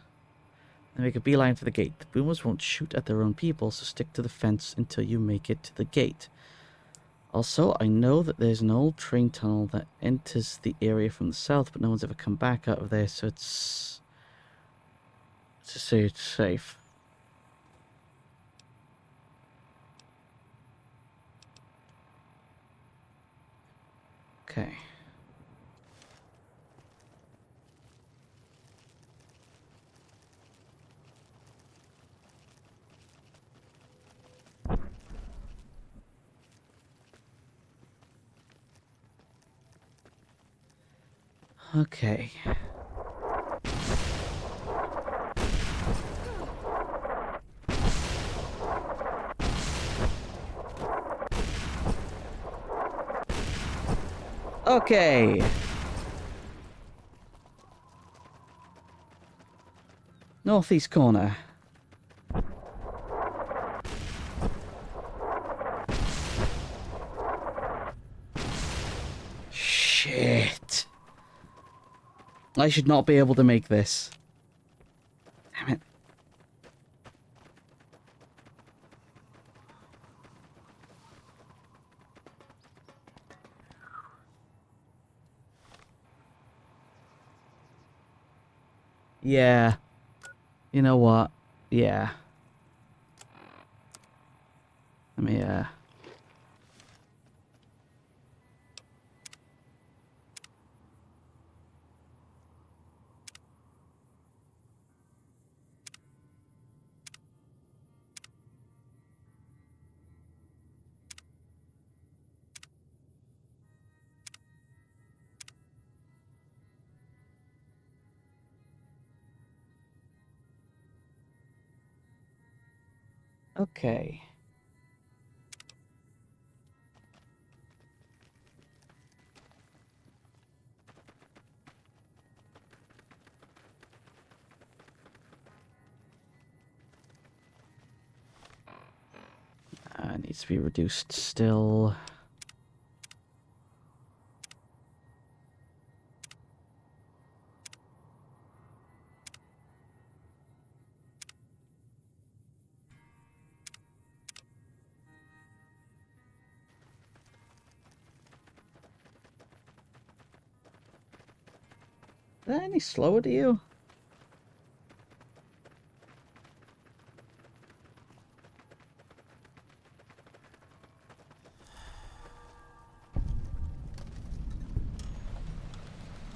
And make a beeline for the gate. The boomers won't shoot at their own people, so stick to the fence until you make it to the gate. Also, I know that there's an old train tunnel that enters the area from the south, but no one's ever come back out of there, so it's to say it's safe. Okay. Okay. Okay. Northeast corner. Shit. I should not be able to make this. Damn it. Yeah. You know what? Yeah. Let me, Okay. Needs to be reduced still. Is that any slower to you?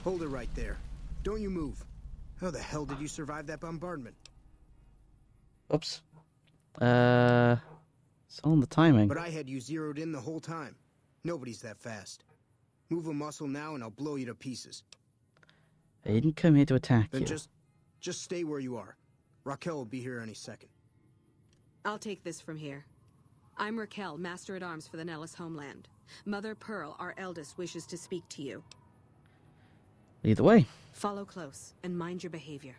Hold it right there. Don't you move. How the hell did you survive that bombardment? Oops. It's on the timing. But I had you zeroed in the whole time. Nobody's that fast. Move a muscle now and I'll blow you to pieces. I didn't come here to attack Then you. just stay where you are. Raquel will be here any second. I'll take this from here. I'm Raquel, Master-at-Arms for the Nellis homeland. Mother Pearl, our eldest, wishes to speak to you. Either way. Follow close and mind your behavior.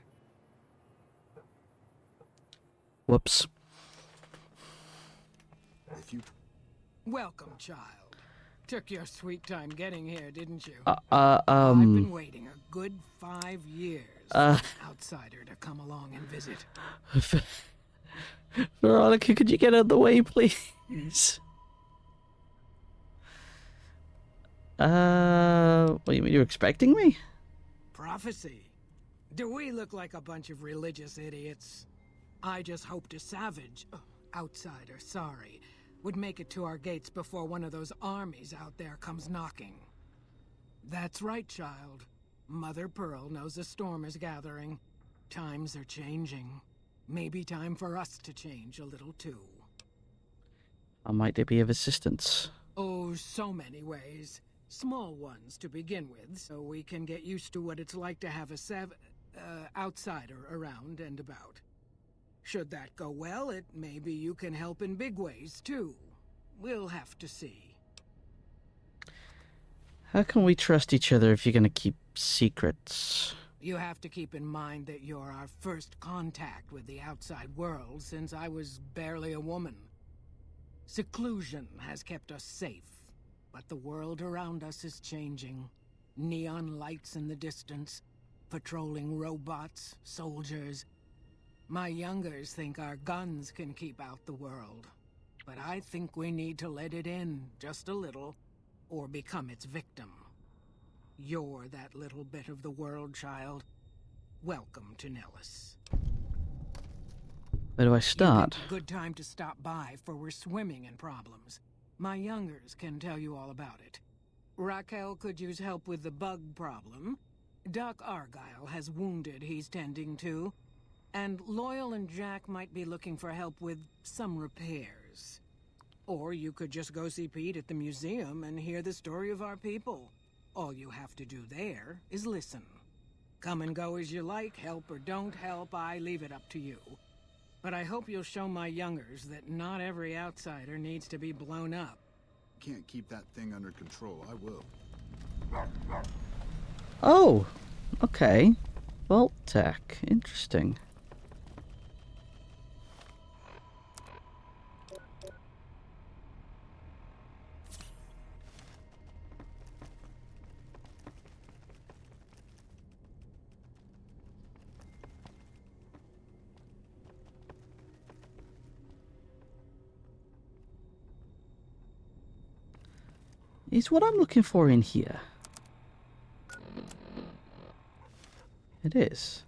Whoops. If you... Welcome, child. Took your sweet time getting here, didn't you? I've been waiting a good 5 years for an outsider to come along and visit. Veronica, could you get out of the way, please? What do you mean? You're expecting me? Prophecy. Do we look like a bunch of religious idiots? I just hoped a savage, outsider, sorry, would make it to our gates before one of those armies out there comes knocking. That's right, child. Mother Pearl knows a storm is gathering. Times are changing. Maybe time for us to change a little too. How might they be of assistance? Oh, so many ways. Small ones to begin with, so we can get used to what it's like to have a outsider around and about. Should that go well, maybe you can help in big ways, too. We'll have to see. How can we trust each other if you're gonna keep secrets? You have to keep in mind that you're our first contact with the outside world since I was barely a woman. Seclusion has kept us safe, but the world around us is changing. Neon lights in the distance, patrolling robots, soldiers. My youngers think our guns can keep out the world, but I think we need to let it in just a little, or become its victim. You're that little bit of the world, child. Welcome to Nellis. Where do I start? You picked a good time to stop by, for we're swimming in problems. My youngers can tell you all about it. Raquel could use help with the bug problem. Doc Argyle has wounded he's tending to. And Loyal and Jack might be looking for help with some repairs. Or you could just go see Pete at the museum and hear the story of our people. All you have to do there is listen. Come and go as you like, help or don't help, I leave it up to you. But I hope you'll show my youngers that not every outsider needs to be blown up. Can't keep that thing under control, I will. Oh, okay. Vault tech. Interesting. Is what I'm looking for in here. It is.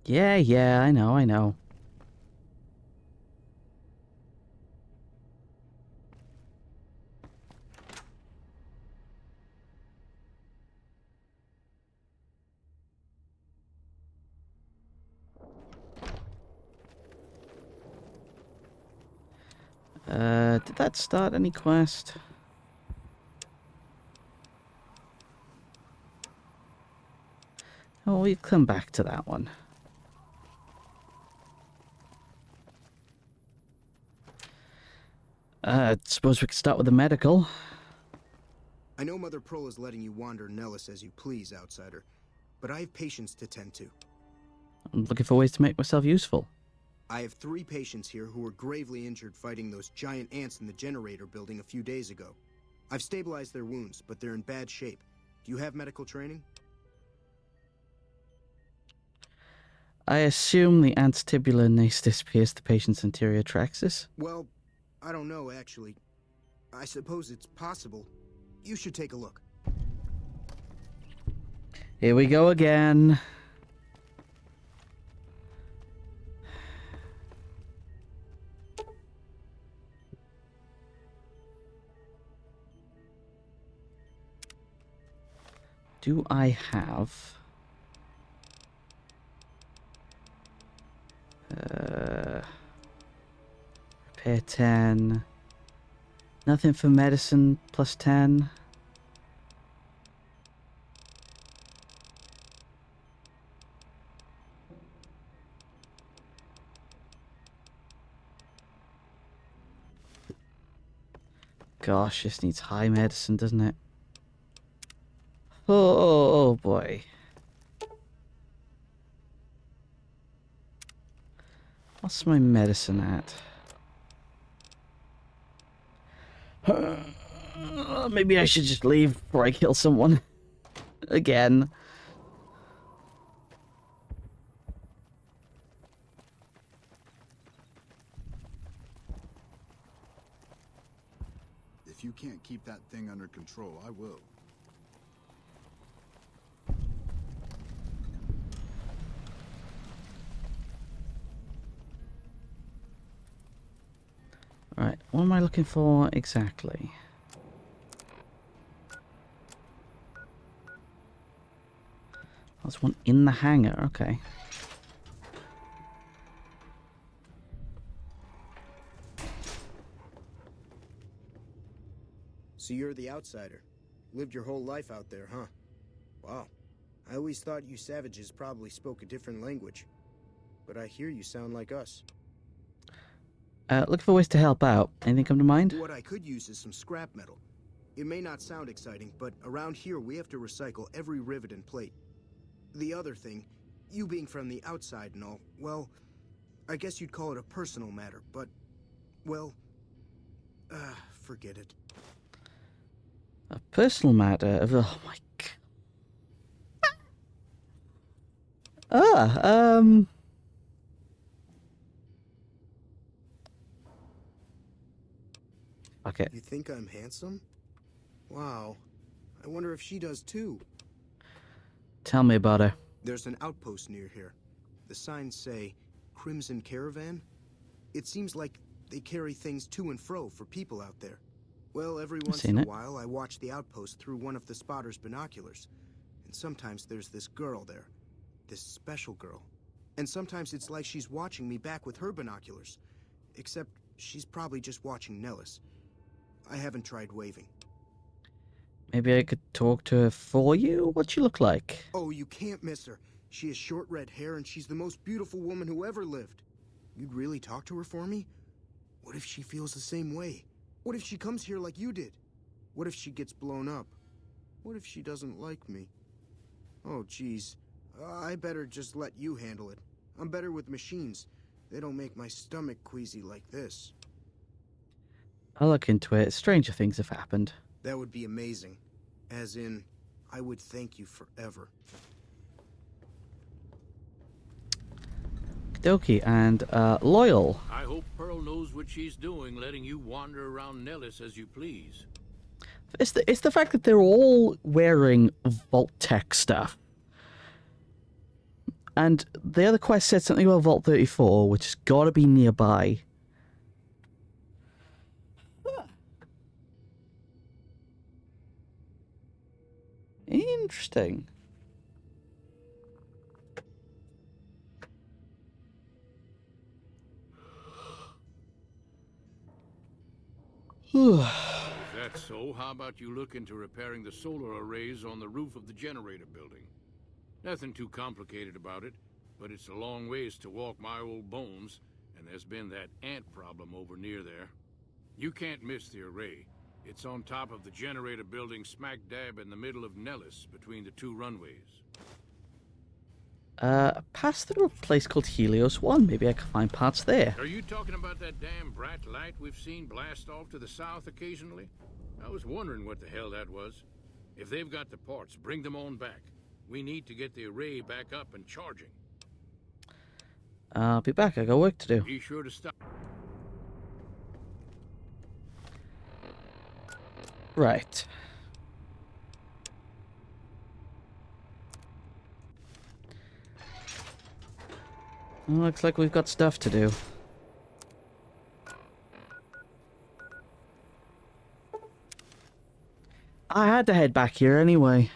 Yeah, I know. Did that start any quest? Oh, we'll come back to that one. Suppose we could start with the medical. I know Mother Pearl is letting you wander Nellis as you please, outsider, but I have patients to tend to. I'm looking for ways to make myself useful. I have 3 patients here who were gravely injured fighting those giant ants in the generator building a few days ago. I've stabilized their wounds, but they're in bad shape. Do you have medical training? I assume the ant's tibula nastis pierced the patient's anterior traxis? Well, I don't know, actually. I suppose it's possible. You should take a look. Here we go again. Do I have... repair 10. Nothing for medicine, plus 10. Gosh, this needs high medicine, doesn't it? Oh boy. What's my medicine at? Maybe I should just leave before I kill someone. Again. If you can't keep that thing under control, I will. Right, what am I looking for exactly? There's one in the hangar, okay. So you're the outsider. Lived your whole life out there, huh? Wow. I always thought you savages probably spoke a different language. But I hear you sound like us. Looking for ways to help out. Anything come to mind? What I could use is some scrap metal. It may not sound exciting, but around here we have to recycle every rivet and plate. The other thing, you being from the outside and all, well, I guess you'd call it a personal matter, but, well, forget it. A personal matter of... Oh my god. Okay. You think I'm handsome? Wow. I wonder if she does too. Tell me about her. There's an outpost near here. The signs say, Crimson Caravan. It seems like they carry things to and fro for people out there. Well, every once in a while, I watch the outpost through one of the spotter's binoculars. And sometimes there's this girl there. This special girl. And sometimes it's like she's watching me back with her binoculars. Except she's probably just watching Nellis. I haven't tried waving. Maybe I could talk to her for you? What'd she look like? Oh, you can't miss her. She has short red hair and she's the most beautiful woman who ever lived. You'd really talk to her for me? What if she feels the same way? What if she comes here like you did? What if she gets blown up? What if she doesn't like me? Oh, geez. I better just let you handle it. I'm better with machines. They don't make my stomach queasy like this. I'll look into it. Stranger things have happened. That would be amazing. As in, I would thank you forever. Okie, and Loyal. I hope Pearl knows what she's doing, letting you wander around Nellis as you please. It's the fact that they're all wearing Vault Tech stuff. And the other quest said something about Vault 34, which has got to be nearby. Interesting. If that's so, how about you look into repairing the solar arrays on the roof of the generator building? Nothing too complicated about it, but it's a long ways to walk my old bones, and there's been that ant problem over near there. You can't miss the array. It's on top of the generator building smack dab in the middle of Nellis, between the two runways. Pass through a place called Helios 1. Maybe I can find parts there. Are you talking about that damn brat light we've seen blast off to the south occasionally? I was wondering what the hell that was. If they've got the parts, bring them on back. We need to get the array back up and charging. I'll be back. I got work to do. Be sure to stop. Right. Well, looks like we've got stuff to do. I had to head back here anyway.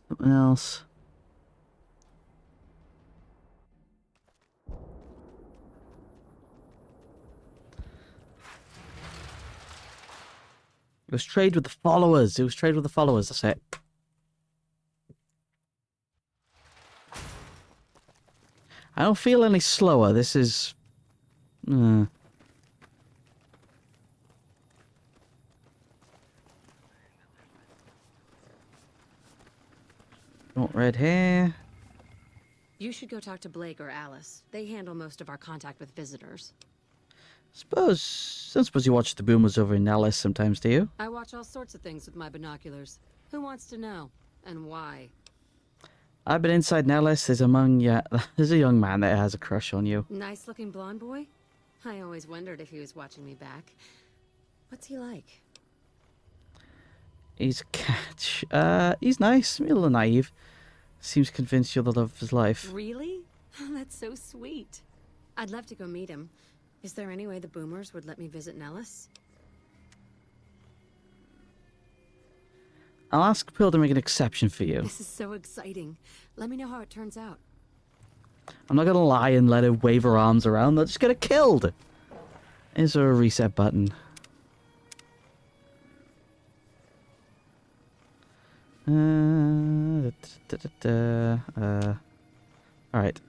Something else. It was trade with the followers. It was trade with the followers. That's it. I don't feel any slower. This is... Don't red hair. You should go talk to Blake or Alice. They handle most of our contact with visitors. I don't suppose you watch the boomers over in Nellis sometimes, do you? I watch all sorts of things with my binoculars. Who wants to know? And why? I've been inside Nellis. There's a young man that has a crush on you. Nice-looking blonde boy? I always wondered if he was watching me back. What's he like? He's a catch. He's nice, a little naive. Seems convinced you're the love of his life. Really? That's so sweet. I'd love to go meet him. Is there any way the boomers would let me visit Nellis? I'll ask Pill to make an exception for you. This is so exciting. Let me know how it turns out. I'm not gonna lie and let her wave her arms around. They'll just get her killed. Is there a reset button? Alright.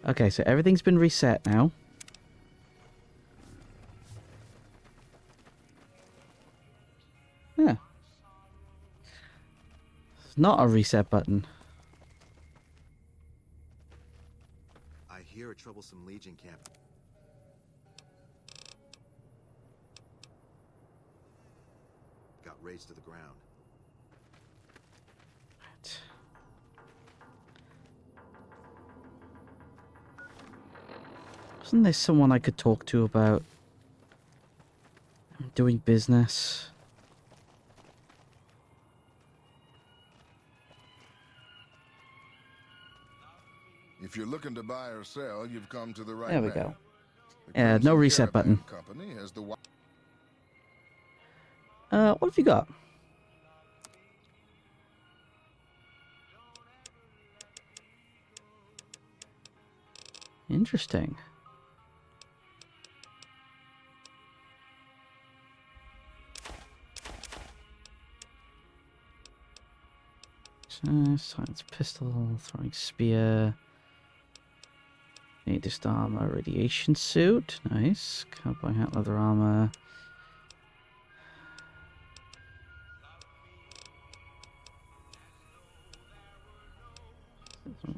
Okay, so everything's been reset now. Yeah. It's not a reset button. I hear a troublesome Legion camp. Got razed to the ground. Wasn't there someone I could talk to about doing business? If you're looking to buy or sell, you've come to the right There we man. go. The Yeah, no Crimson reset Caravan button. Company has the What have you got? Interesting. Science pistol, throwing spear. Nudist armor, radiation suit. Nice. Cowboy hat, leather armor.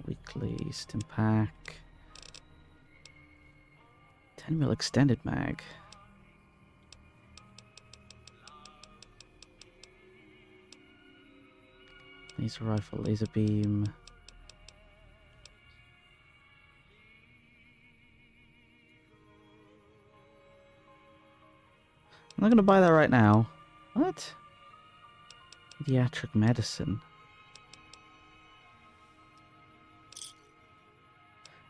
Weekly stim pack. 10mm extended mag. Laser rifle, laser beam. I'm not going to buy that right now. What? Pediatric medicine.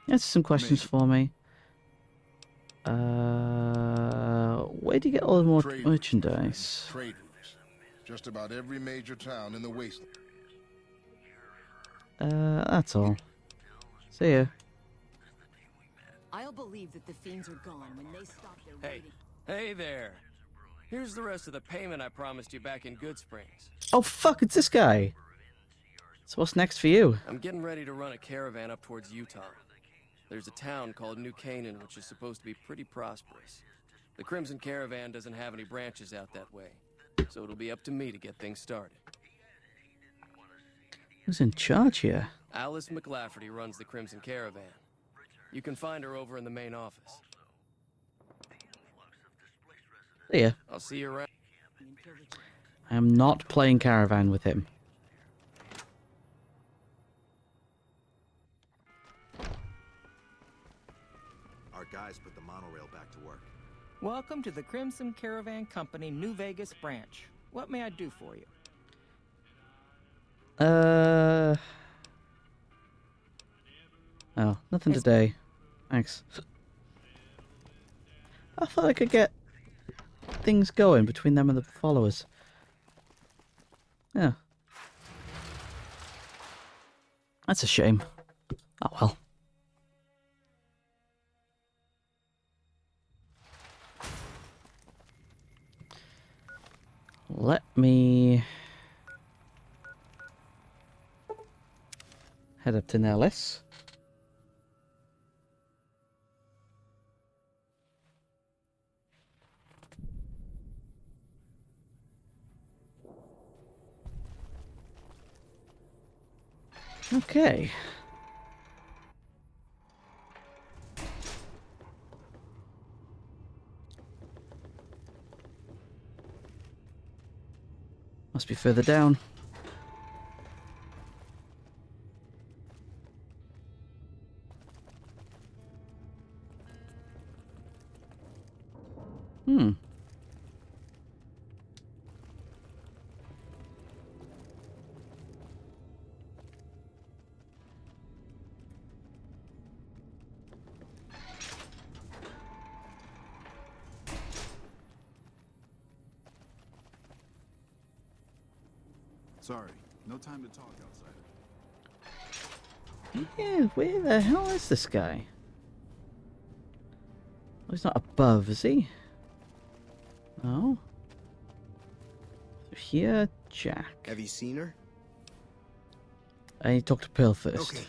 Answer some questions for me. Where do you get all the more merchandise? Trade routes. Just about every major town in the Wasteland. That's all. See ya. I'll believe that the fiends are gone when they stop their raiding. Hey there. Here's the rest of the payment I promised you back in Good Springs. Oh fuck, it's this guy. So what's next for you? I'm getting ready to run a caravan up towards Utah. There's a town called New Canaan which is supposed to be pretty prosperous. The Crimson Caravan doesn't have any branches out that way, so it'll be up to me to get things started. Who's in charge here? Alice McLafferty runs the Crimson Caravan. You can find her over in the main office. See ya. I'll see you around. I am not playing Caravan with him. Our guys put the monorail back to work. Welcome to the Crimson Caravan Company New Vegas branch. What may I do for you? Oh, nothing today. Thanks. I thought I could get things going between them and the followers. Yeah. That's a shame. Oh well. Let me head up to Nellis. Okay. Must be further down. Hmm. Sorry, no time to talk, outsider. Yeah, where the hell is this guy? Well, he's not above, is he? No. So here, Jack. Have you seen her? I need to talk to Pearl first. Okay.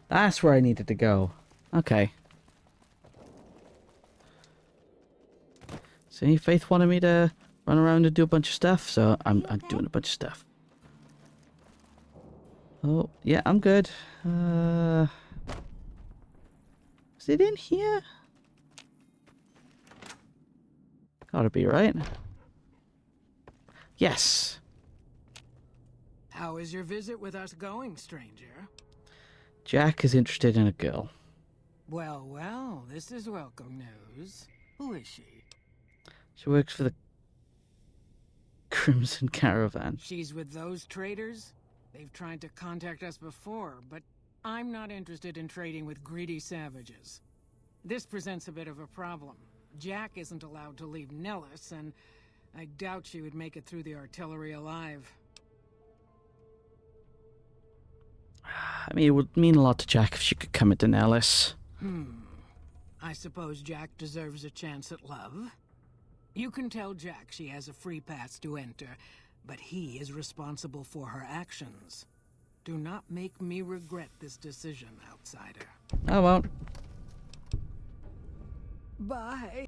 That's where I needed to go. Okay. See, Faith wanted me to run around and do a bunch of stuff, so I'm doing a bunch of stuff. Oh, yeah, I'm good. Is it in here? Gotta be, right? Yes. How is your visit with us going, stranger? Jack is interested in a girl. Well, well, this is welcome news. Who is she? She works for the Crimson Caravan. She's with those traders? They've tried to contact us before, but I'm not interested in trading with greedy savages. This presents a bit of a problem. Jack isn't allowed to leave Nellis, and I doubt she would make it through the artillery alive. I mean, it would mean a lot to Jack if she could come into Nellis. I suppose Jack deserves a chance at love. You can tell Jack she has a free pass to enter, but he is responsible for her actions. Do not make me regret this decision, outsider. I won't. Bye.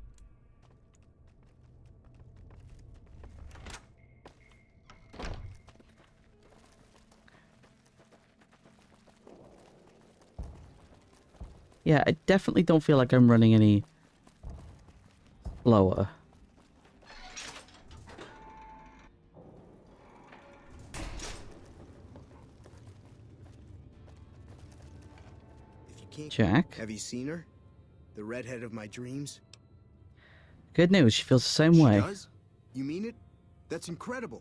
Yeah, I definitely don't feel like I'm running any slower. Jack? Have you seen her? The redhead of my dreams? Good news, she feels the same She way. does? You mean it? That's incredible.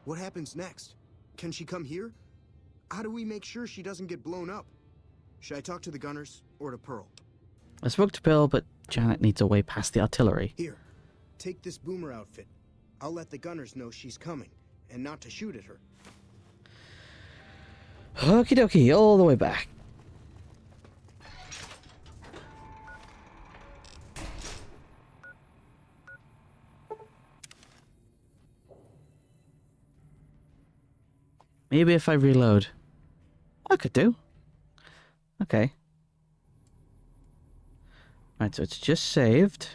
What happens next? Can she come here? How do we make sure she doesn't get blown up? Should I talk to the gunners or to Pearl? I spoke to Bill, but Janet needs a way past the artillery. Here, take this boomer outfit. I'll let the gunners know she's coming, and not to shoot at her. Okie dokie, all the way back. Maybe if I reload. I could do. Okay. Right, so it's just saved.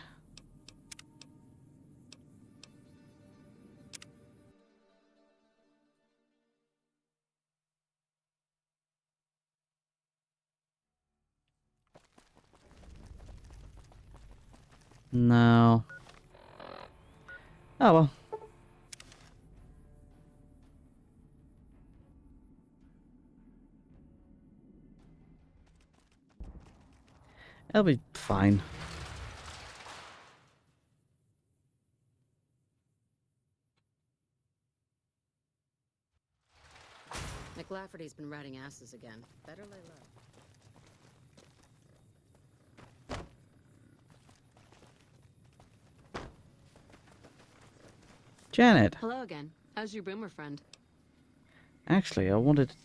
No. Oh well. It'll be fine. McLafferty's been riding asses again. Better lay low. Janet. Hello again. How's your boomer friend? Actually, I wanted to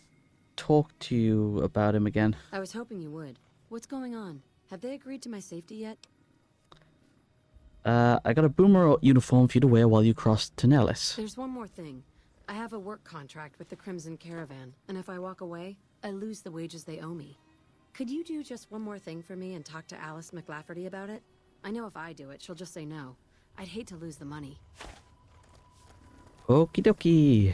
talk to you about him again. I was hoping you would. What's going on? Have they agreed to my safety yet? I got a boomer uniform for you to wear while you cross to Nellis. There's one more thing. I have a work contract with the Crimson Caravan, and if I walk away, I lose the wages they owe me. Could you do just one more thing for me and talk to Alice McLafferty about it? I know if I do it, she'll just say no. I'd hate to lose the money. Okie dokie.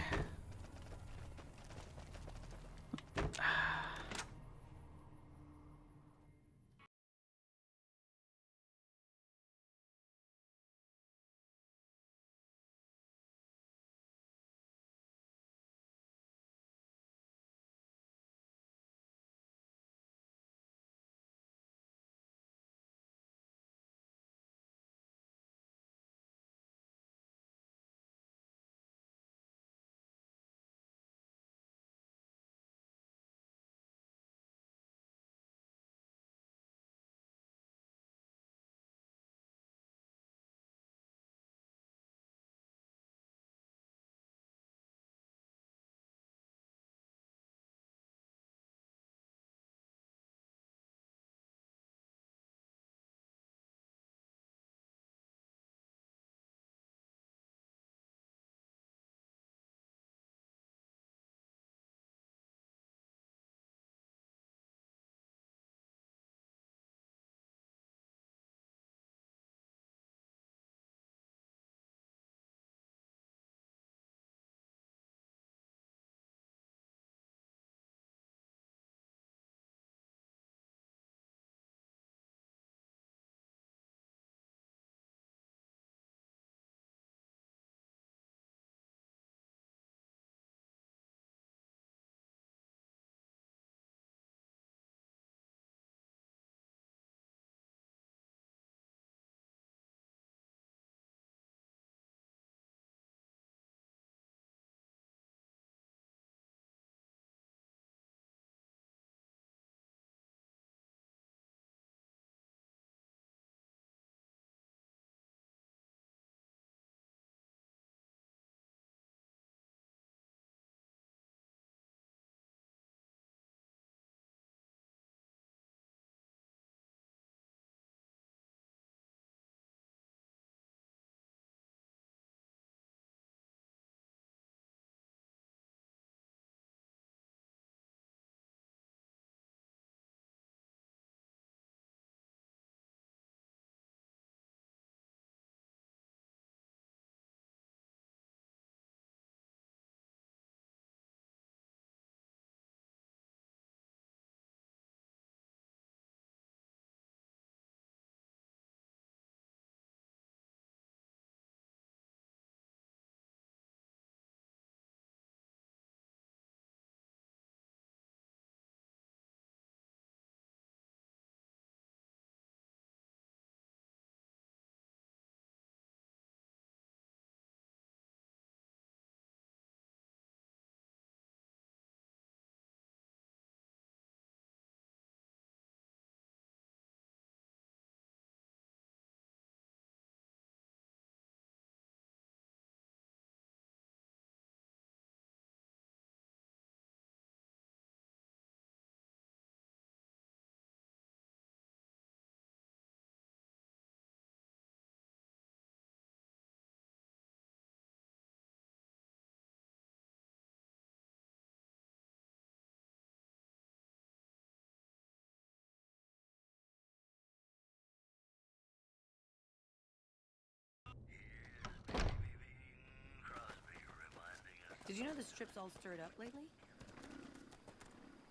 Did you know the strip's all stirred up lately?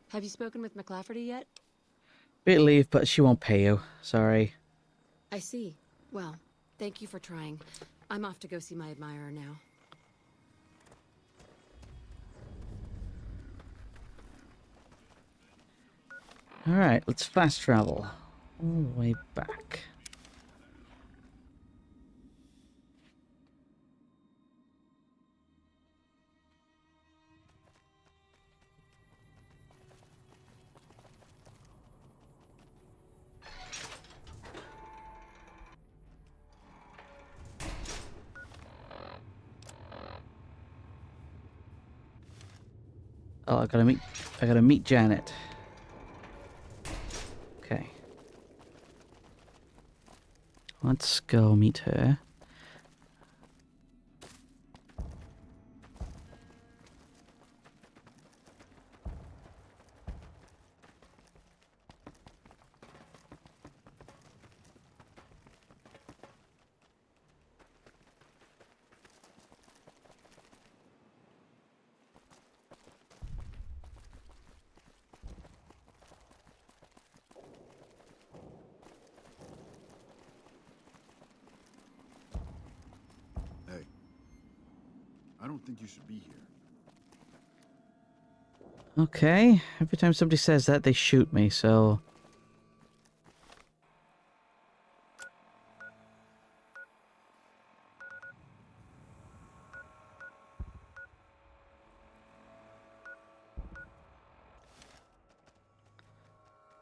Have you spoken with McLafferty yet? Bit leave, but she won't pay you. Sorry. I see. Well, thank you for trying. I'm off to go see my admirer now. Alright, let's fast travel. All the way back. Oh, I gotta meet Janet. Okay. Let's go meet her. I don't think you should be here. Okay, every time somebody says that, they shoot me, so...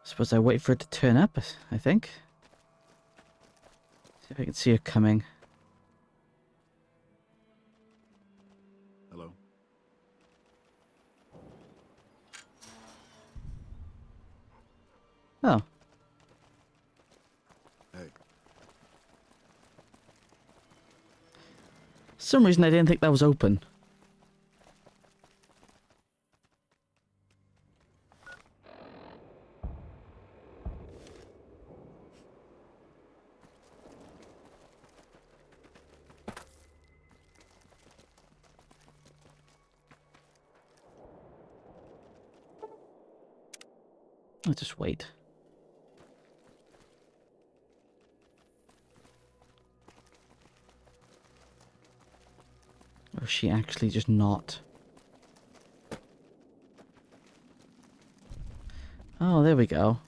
Suppose I wait for it to turn up, I think. See if I can see her coming. Hello? Oh. Hey. For some reason I didn't think that was open. I'll just wait. Or is she actually just not? Oh, there we go.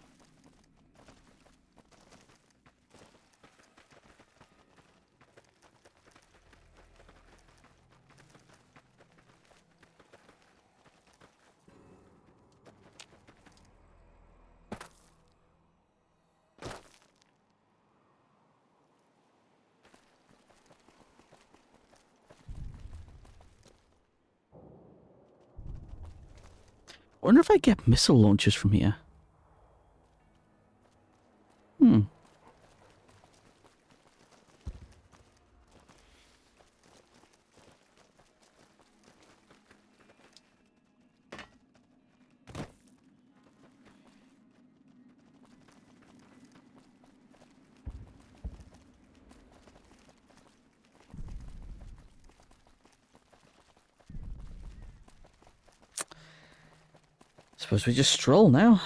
I wonder if I get missile launchers from here. Hmm. Suppose we just stroll now.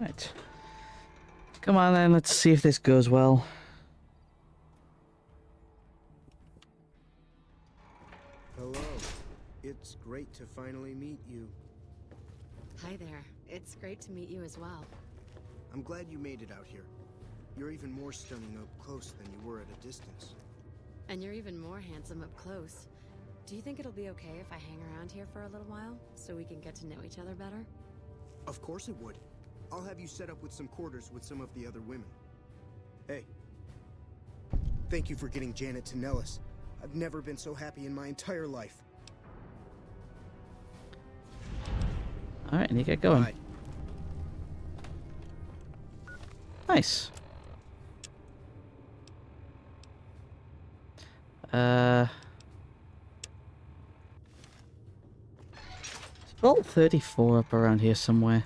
Right. Come on then, let's see if this goes well. Hello. It's great to finally meet you. Hi there. It's great to meet you as well. I'm glad you made it out here. You're even more stunning up close than you were at a distance. And you're even more handsome up close. Do you think it'll be okay if I hang around here for a little while, so we can get to know each other better? Of course it would. I'll have you set up with some quarters with some of the other women. Hey. Thank you for getting Janet to Nellis. I've never been so happy in my entire life. Alright, and you get going. Bye. Nice. Vault 34 up around here somewhere.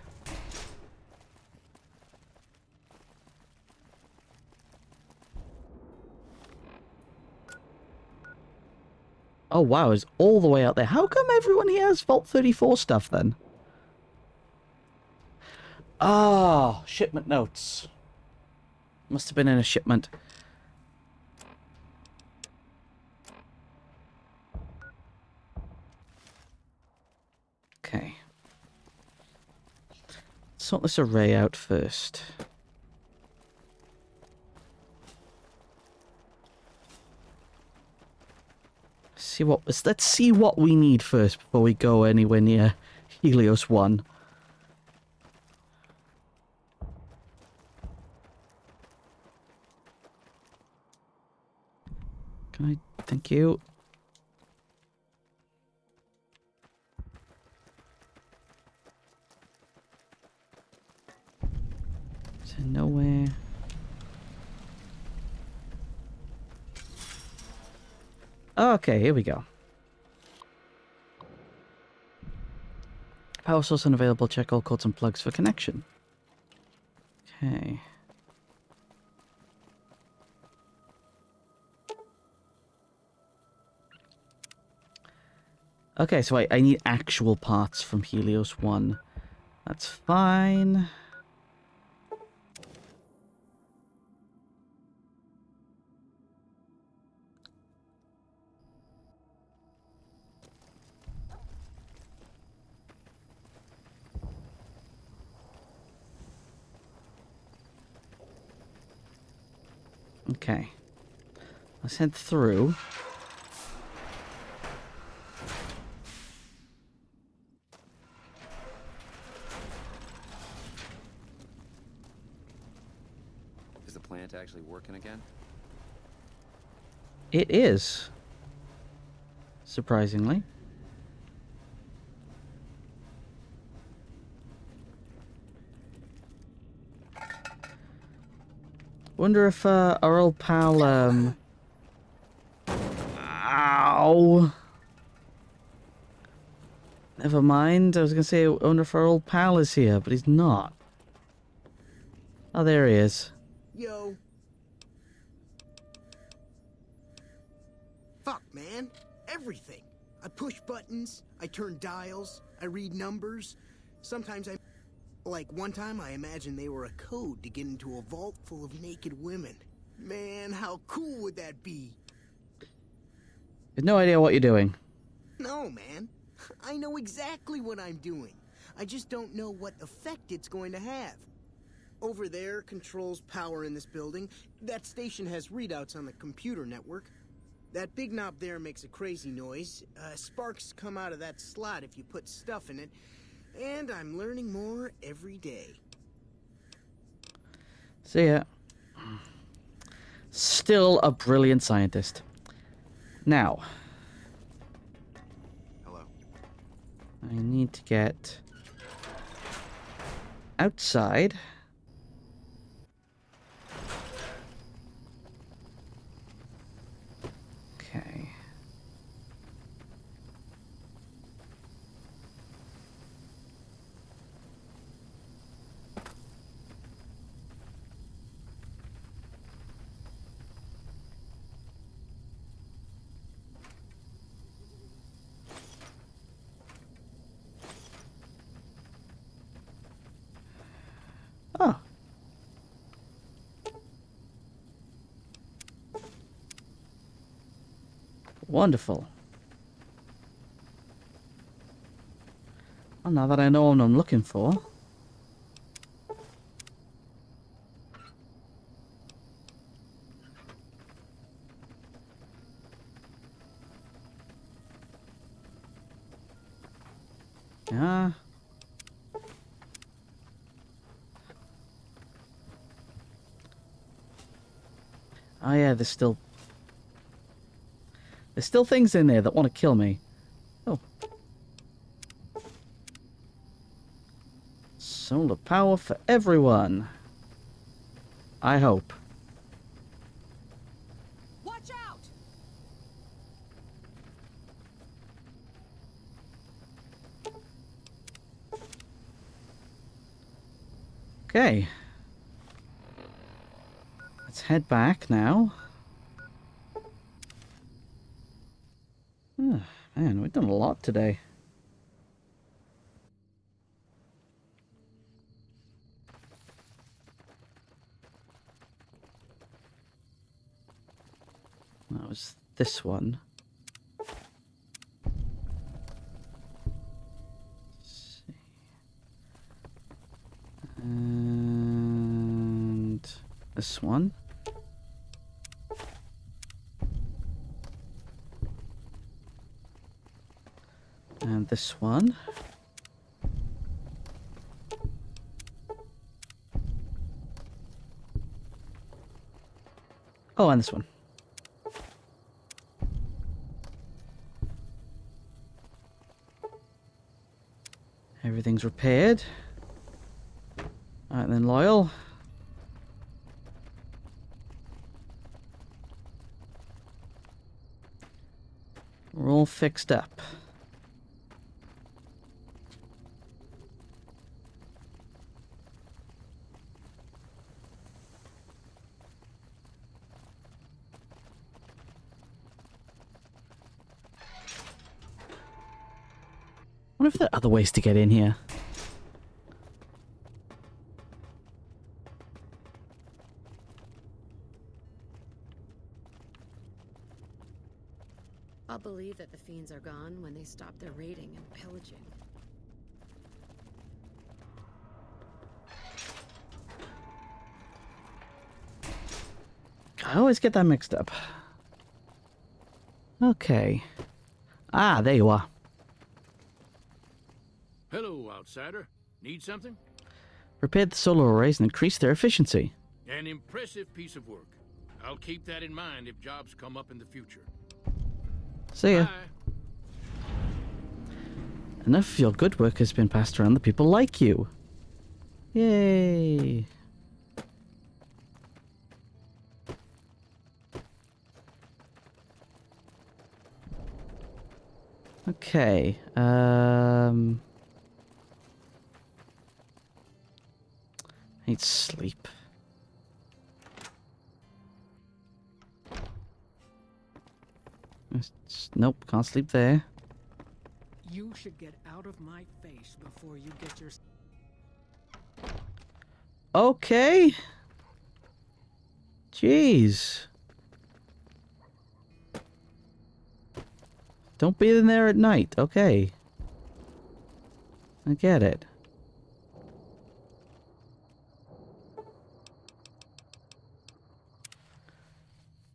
Oh wow, it's all the way out there. How come everyone here has Vault 34 stuff then? Ah, shipment notes. Must have been in a shipment. Okay. Sort this array out first. Let's see what we need first before we go anywhere near Helios 1. Can I? Thank you. Is there nowhere? Okay, here we go. Power source unavailable. Check all cords and plugs for connection. Okay. Okay, so I need actual parts from Helios 1. That's fine. Okay. Let's head through. Is the plant actually working again? It is. Surprisingly. Wonder if our old pal, Ow! Never mind, I was gonna say, I wonder if our old pal is here, but he's not. Oh, there he is. Yo. Fuck, man. Everything. I push buttons, I turn dials, I read numbers. Sometimes I... Like, one time I imagined they were a code to get into a vault full of naked women. Man, how cool would that be? You've no idea what you're doing. No, man. I know exactly what I'm doing. I just don't know what effect it's going to have. Over there controls power in this building. That station has readouts on the computer network. That big knob there makes a crazy noise. Sparks come out of that slot if you put stuff in it. And I'm learning more every day. See ya. Still a brilliant scientist. Now. Hello. I need to get outside. Okay. Oh. Wonderful. Well, now that I know what I'm looking for. Yeah. Oh yeah, there's still things in there that want to kill me. Oh. Solar power for everyone. I hope. Watch out! Okay. Let's head back now. Oh, man, we've done a lot today. That was this one. Let's see. And this one. And this one. Oh, and this one. Everything's repaired. Alright then, Loyal. We're all fixed up. wonder if there are other ways to get in here. I'll believe that the fiends are gone when they stop their raiding and pillaging. I always get that mixed up. Okay. Ah, there you are. Hello, outsider. Need something? Repair the solar arrays and increase their efficiency. An impressive piece of work. I'll keep that in mind if jobs come up in the future. See ya. Bye. Enough of your good work has been passed around to people like you. Yay. Okay. I need sleep. Nope, can't sleep there. You should get out of my face before you get your... Okay. Jeez. Don't be in there at night. Okay. I get it.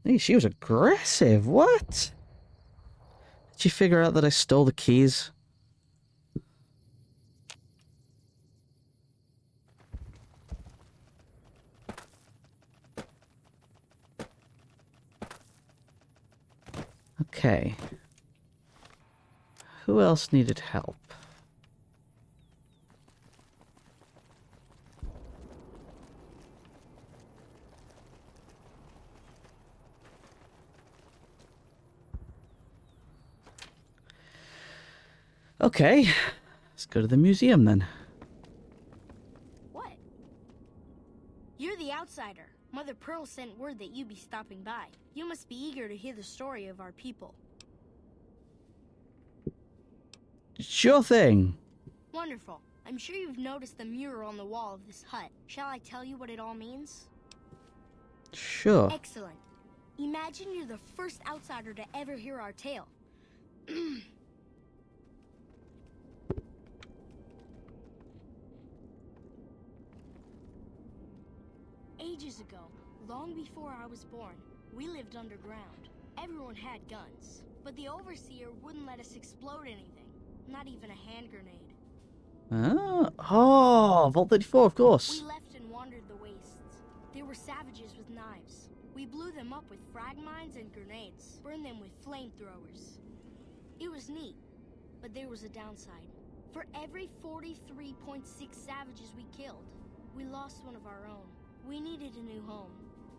Hey, she was aggressive. What? Did she figure out that I stole the keys? Okay. Who else needed help? Okay, let's go to the museum then. What? You're the outsider. Mother Pearl sent word that you'd be stopping by. You must be eager to hear the story of our people. Sure thing. Wonderful. I'm sure you've noticed the mural on the wall of this hut. Shall I tell you what it all means? Sure. Excellent. Imagine you're the first outsider to ever hear our tale. Ages ago, long before I was born, we lived underground. Everyone had guns, but the Overseer wouldn't let us explode anything, not even a hand grenade. Oh, Vault 34, of course. We left and wandered the wastes. There were savages with knives. We blew them up with frag mines and grenades, burned them with flamethrowers. It was neat, but there was a downside. For every 43.6 savages we killed, we lost one of our own. We needed a new home.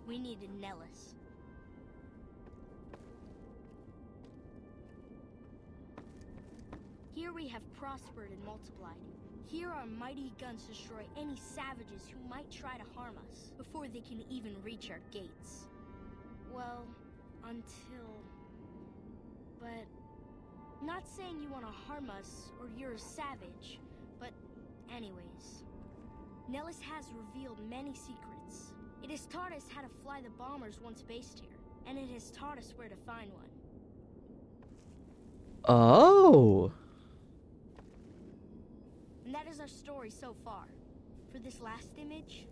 We needed Nellis. Here we have prospered and multiplied. Here our mighty guns destroy any savages who might try to harm us before they can even reach our gates. Well, until... But... Not saying you want to harm us or you're a savage, but anyways. Nellis has revealed many secrets. It has taught us how to fly the bombers once based here, and it has taught us where to find one. Oh. And that is our story so far. For this last image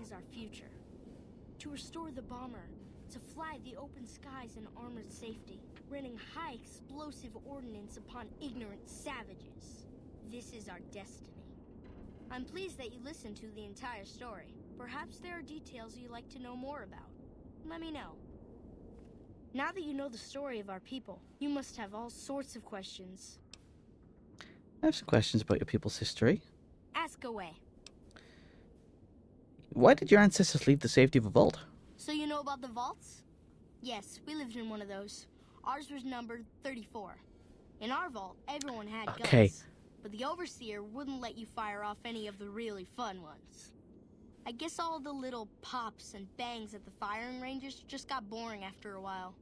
is our future. To restore the bomber, to fly the open skies in armored safety, raining high explosive ordnance upon ignorant savages. This is our destiny. I'm pleased that you listened to the entire story. Perhaps there are details you'd like to know more about. Let me know. Now that you know the story of our people, you must have all sorts of questions. I have some questions about your people's history. Ask away. Why did your ancestors leave the safety of a vault? So you know about the vaults? Yes, we lived in one of those. Ours was numbered 34. In our vault, everyone had guns. But the Overseer wouldn't let you fire off any of the really fun ones. I guess all the little pops and bangs at the firing ranges just got boring after a while.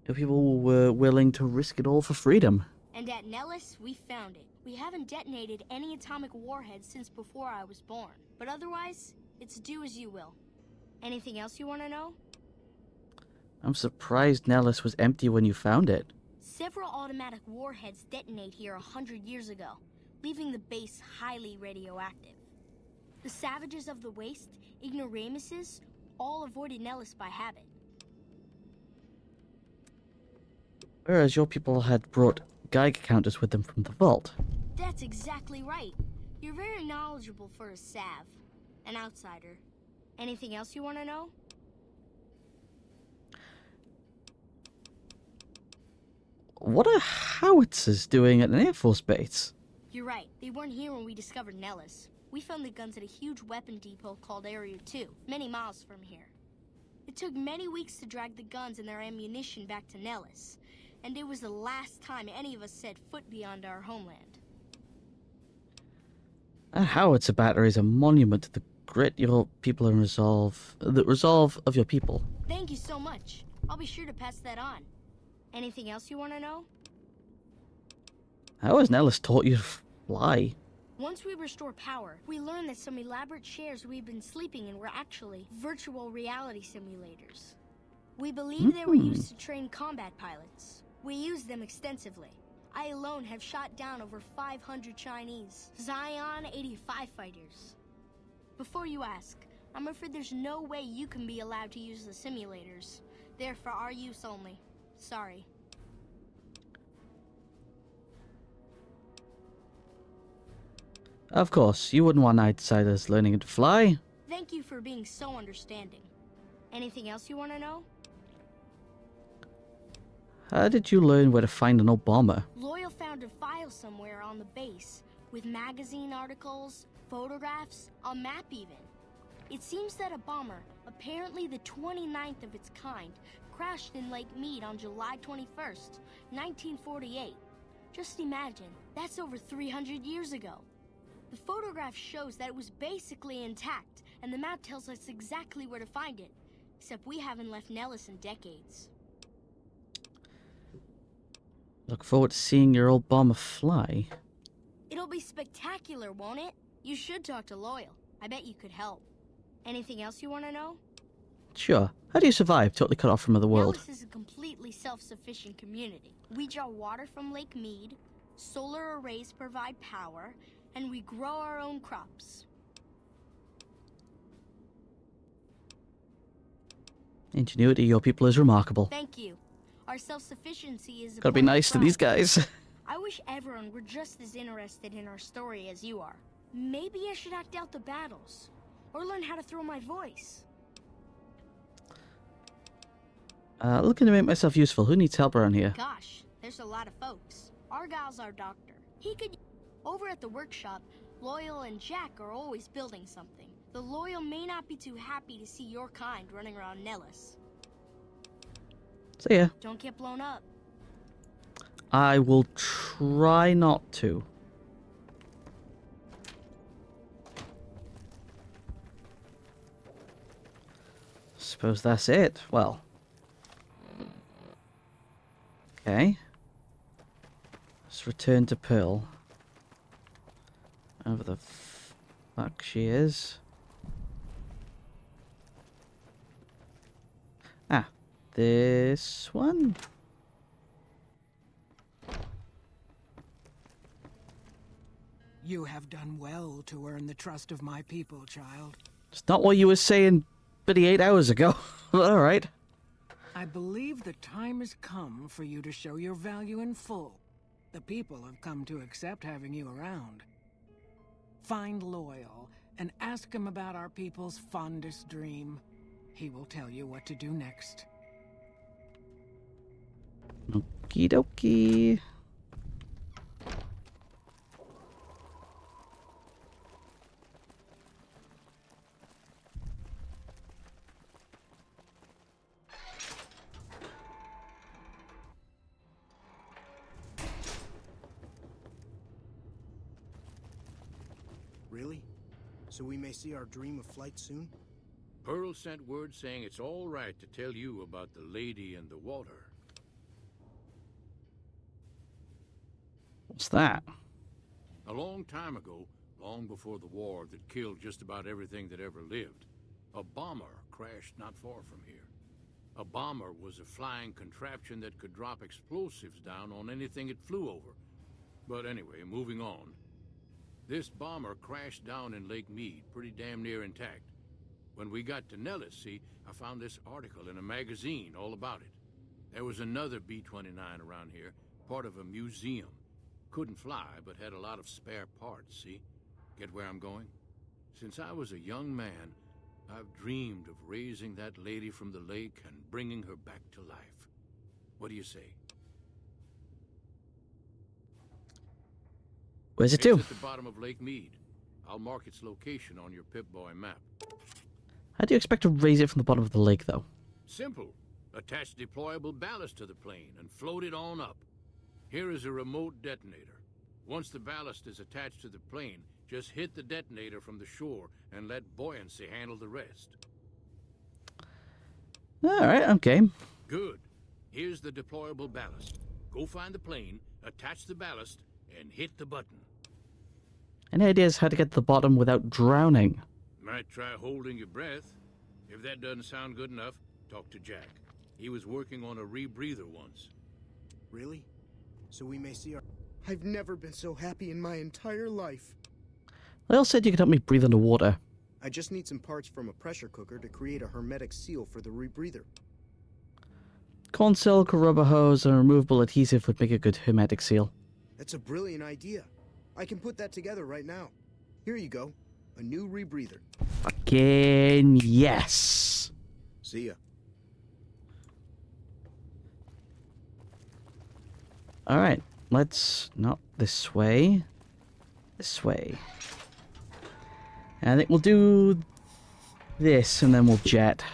Your people were willing to risk it all for freedom. And at Nellis, we found it. We haven't detonated any atomic warheads since before I was born. But otherwise, it's do as you will. Anything else you want to know? I'm surprised Nellis was empty when you found it. Several automatic warheads detonate here 100 years ago, leaving the base highly radioactive. The savages of the Waste, ignoramuses, all avoided Nellis by habit. Whereas your people had brought Geiger counters with them from the vault. That's exactly right. You're very knowledgeable for a Sav, an outsider. Anything else you want to know? What are howitzers doing at an Air Force base? You're right. They weren't here when we discovered Nellis. We found the guns at a huge weapon depot called Area 2, many miles from here. It took many weeks to drag the guns and their ammunition back to Nellis, and it was the last time any of us set foot beyond our homeland. A howitzer battery is a monument to the grit your people and the resolve of your people. Thank you so much. I'll be sure to pass that on. Anything else you want to know? How has Nellis taught you to fly? Once we restore power, we learned that some elaborate chairs we've been sleeping in were actually virtual reality simulators. We believe they were used to train combat pilots. We used them extensively. I alone have shot down over 500 Chinese Zion 85 fighters. Before you ask, I'm afraid there's no way you can be allowed to use the simulators. They're for our use only. Sorry. Of course, you wouldn't want outsiders learning to fly. Thank you for being so understanding. Anything else you want to know? How did you learn where to find an old bomber? Loyal found a file somewhere on the base, with magazine articles, photographs, a map even. It seems that a bomber, apparently the 29th of its kind, crashed in Lake Mead on July 21st, 1948. Just imagine, that's over 300 years ago. The photograph shows that it was basically intact, and the map tells us exactly where to find it. Except we haven't left Nellis in decades. Look forward to seeing your old bomber fly. It'll be spectacular, won't it? You should talk to Loyal. I bet you could help. Anything else you want to know? Sure. How do you survive, totally cut off from the world? Nellis is a completely self-sufficient community. We draw water from Lake Mead, solar arrays provide power, and we grow our own crops. Ingenuity, your people is remarkable. Thank you. Our self-sufficiency is Gotta be nice to these guys. I wish everyone were just as interested in our story as you are. Maybe I should act out the battles, or learn how to throw my voice. Looking to make myself useful. Who needs help around here? Gosh, there's a lot of folks. Argyle's our doctor. He could... Over at the workshop, Loyal and Jack are always building something. The Loyal may not be too happy to see your kind running around Nellis. See ya. Don't get blown up. I will try not to. Suppose that's it. Well. Okay. Let's return to Pearl. Wherever the fuck she is. Ah, this one? You have done well to earn the trust of my people, child. It's not what you were saying 38 hours ago. Alright. I believe the time has come for you to show your value in full. The people have come to accept having you around. Find Loyal and ask him about our people's fondest dream. He will tell you what to do next. Okie dokie. Really? So we may see our dream of flight soon? Pearl sent word saying it's all right to tell you about the lady and the water. What's that? A long time ago, long before the war that killed just about everything that ever lived, a bomber crashed not far from here. A bomber was a flying contraption that could drop explosives down on anything it flew over. But anyway, moving on. This bomber crashed down in Lake Mead, pretty damn near intact. When we got to Nellis, see, I found this article in a magazine all about it. There was another B-29 around here, part of a museum. Couldn't fly, but had a lot of spare parts, see? Get where I'm going? Since I was a young man, I've dreamed of raising that lady from the lake and bringing her back to life. What do you say? Where's it to? It's at the bottom of Lake Mead. I'll mark its location on your Pip-Boy map. How do you expect to raise it from the bottom of the lake, though? Simple. Attach deployable ballast to the plane and float it on up. Here is a remote detonator. Once the ballast is attached to the plane, just hit the detonator from the shore and let buoyancy handle the rest. Alright, I'm game. Good. Here's the deployable ballast. Go find the plane, attach the ballast, and hit the button. Any ideas how to get to the bottom without drowning? Might try holding your breath. If that doesn't sound good enough, talk to Jack. He was working on a rebreather once. Really? So we may see our... I've never been so happy in my entire life. Lyle said you could help me breathe underwater. I just need some parts from a pressure cooker to create a hermetic seal for the rebreather. Corn silk, a rubber hose, and a removable adhesive would make a good hermetic seal. That's a brilliant idea. I can put that together right now. Here you go. A new rebreather. Fucking yes. See ya. Alright, let's... not this way. This way. And I think we'll do this, and then we'll jet.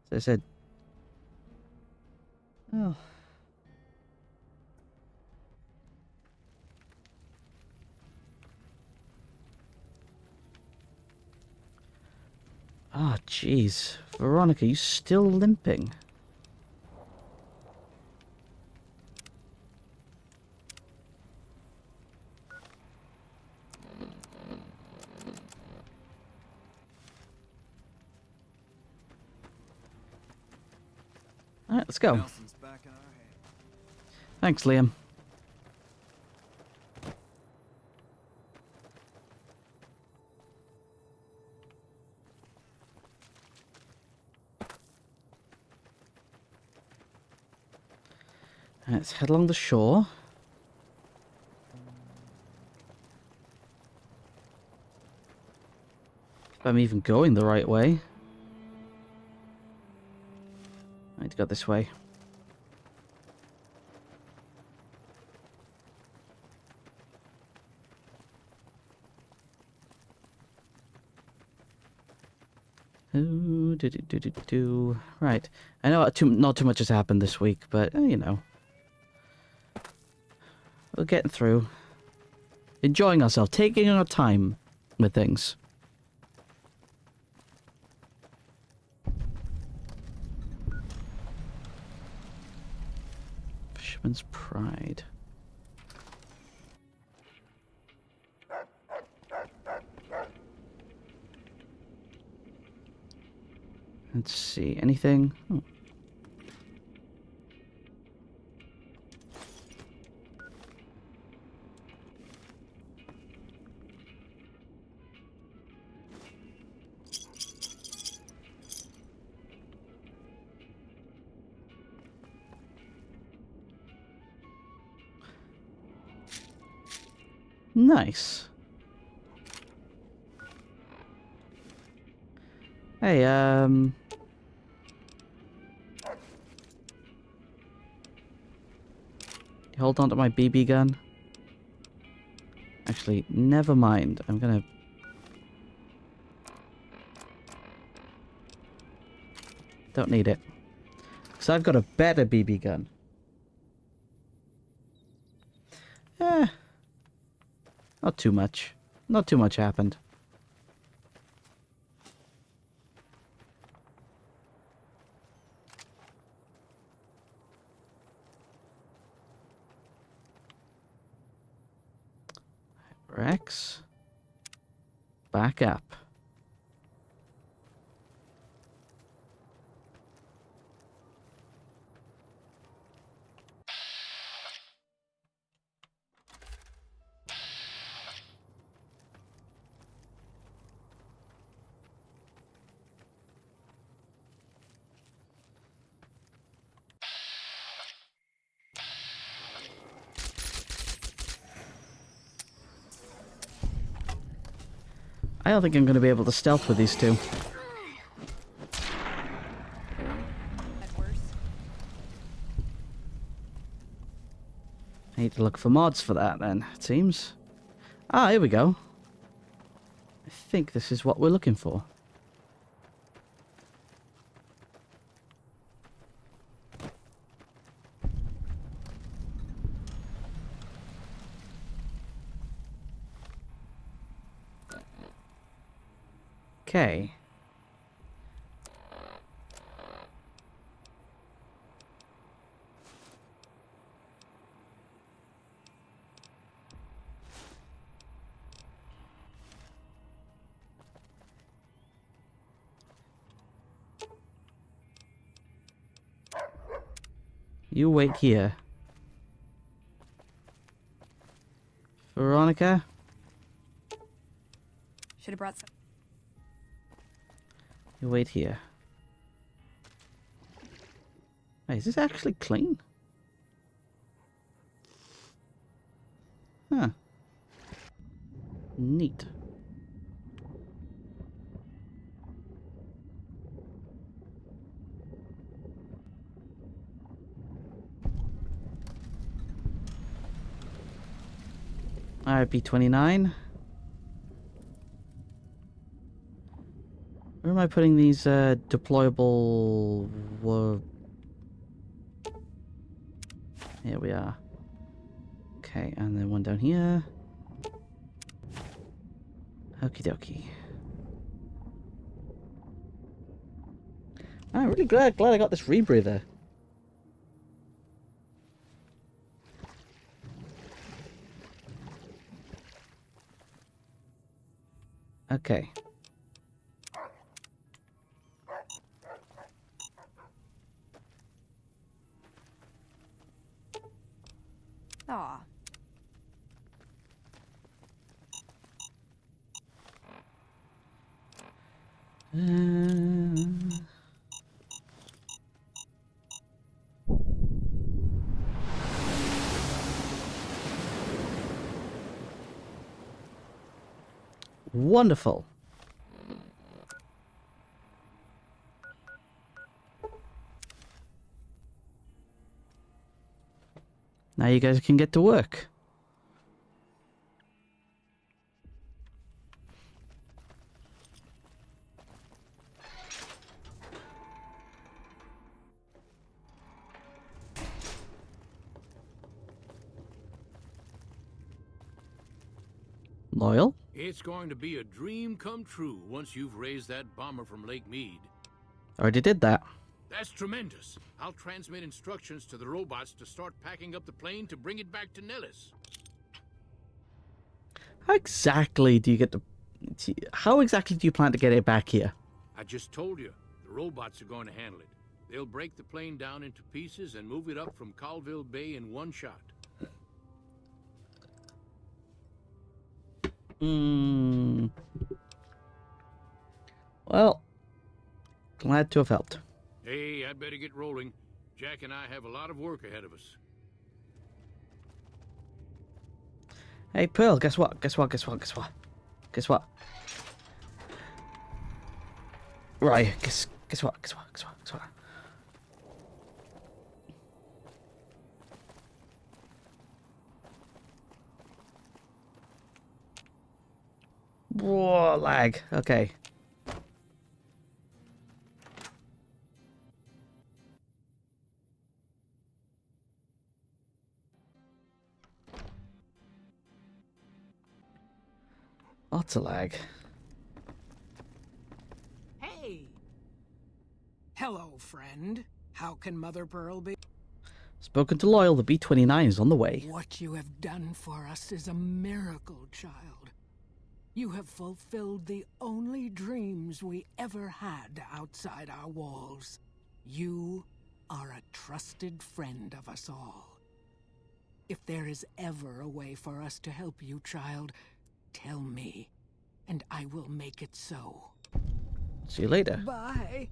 So I said... oh... ah, jeez. Veronica, you still limping? Alright, let's go. Thanks, Liam. Let's head along the shore. If I'm even going the right way. I need to go this way. Right. I know not too much has happened this week, but, you know. We're getting through. Enjoying ourselves. Taking our time with things. Fisherman's Pride. Let's see. Anything? Oh. Nice. Hey, you hold on to my BB gun? Actually, never mind. I'm gonna... Don't need it. Because I've got a better BB gun. Eh. Not too much. Not too much happened. Rex. Back up. I don't think I'm going to be able to stealth with these two. I need to look for mods for that then, it seems. Ah, here we go. I think this is what we're looking for. Okay. You wait here. Veronica? Should have brought some. You wait here. Hey, is this actually clean? Huh. Neat. RP29. Where am I putting these deployable... Here we are. Okay, and then one down here. Okie dokie. I'm really glad I got this rebreather. Okay. Aw. Wonderful. Now you guys can get to work. Loyal? It's going to be a dream come true once you've raised that bomber from Lake Mead. Already did that. That's tremendous. I'll transmit instructions to the robots to start packing up the plane to bring it back to Nellis. How exactly do you get to... How exactly do you plan to get it back here? I just told you, the robots are going to handle it. They'll break the plane down into pieces and move it up from Colville Bay in one shot. Well, glad to have helped. Hey, I'd better get rolling. Jack and I have a lot of work ahead of us. Hey, Pearl, guess what? Guess what? Guess what? Guess what? Guess what? Right, guess what? Guess what? Guess what? Guess what? Whoa, lag. Okay. Lots of lag. Hey! Hello, friend. How can Mother Pearl be? Spoken to Loyal, the B-29 is on the way. What you have done for us is a miracle, child. You have fulfilled the only dreams we ever had outside our walls. You are a trusted friend of us all. If there is ever a way for us to help you, child, tell me, and I will make it so. See you later. Bye.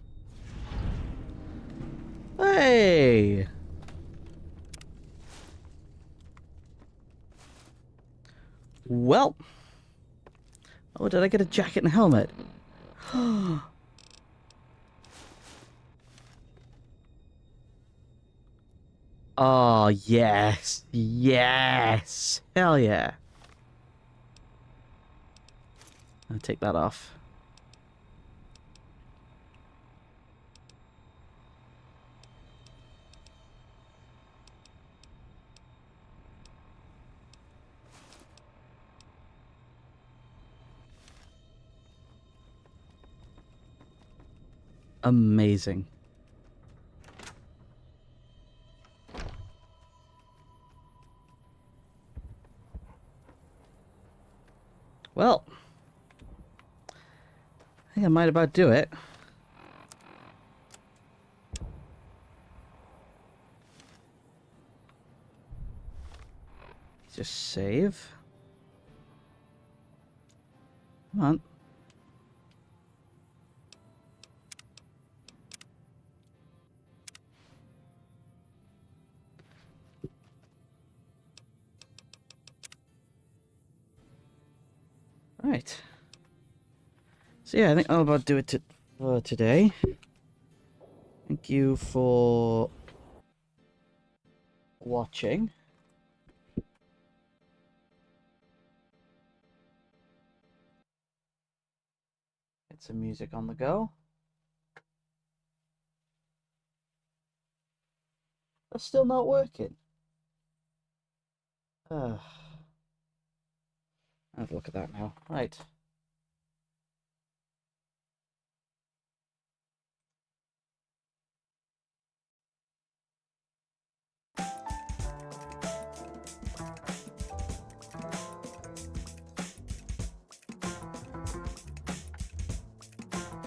Hey! Well. Oh, did I get a jacket and helmet? Oh, yes. Yes. Hell yeah. I'll take that off. Amazing. Well, I think I might about do it. Just save. Come on. Right. So yeah, I think I'll about do it for today. Thank you for watching. Get some music on the go. That's still not working. I'll have a look at that now. Right.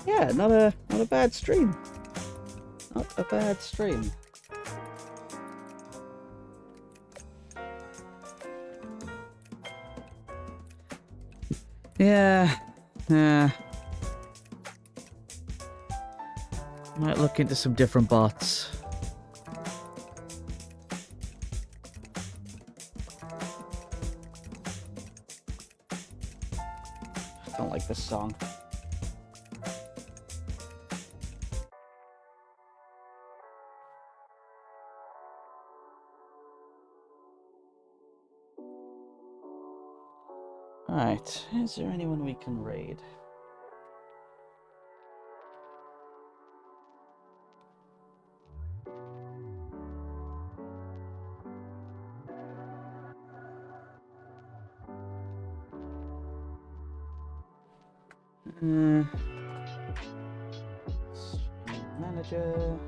Yeah, not a bad stream. Not a bad stream. Yeah. Might look into some different bots. I don't like this song. Alright, is there anyone we can raid? Manager.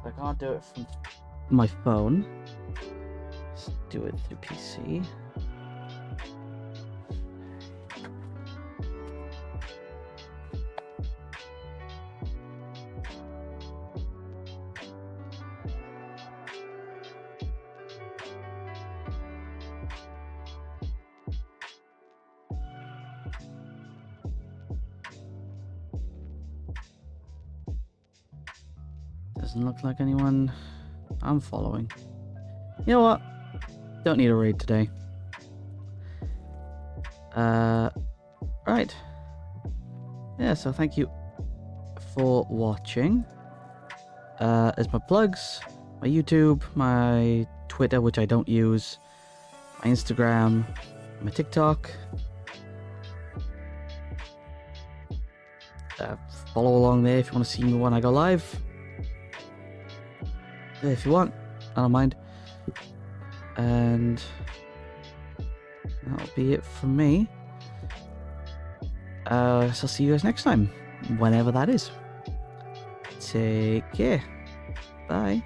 I can't do it from my phone. Let's do it through PC. Doesn't look like anyone I'm following. You know what? Don't need a raid today. Right. Yeah, so thank you for watching. There's my plugs, my YouTube, my Twitter, which I don't use, my Instagram, my TikTok. Follow along there if you want to see me when I go live. If you want, I don't mind. And that'll be it from me. So I'll see you guys next time, whenever that is. Take care. Bye.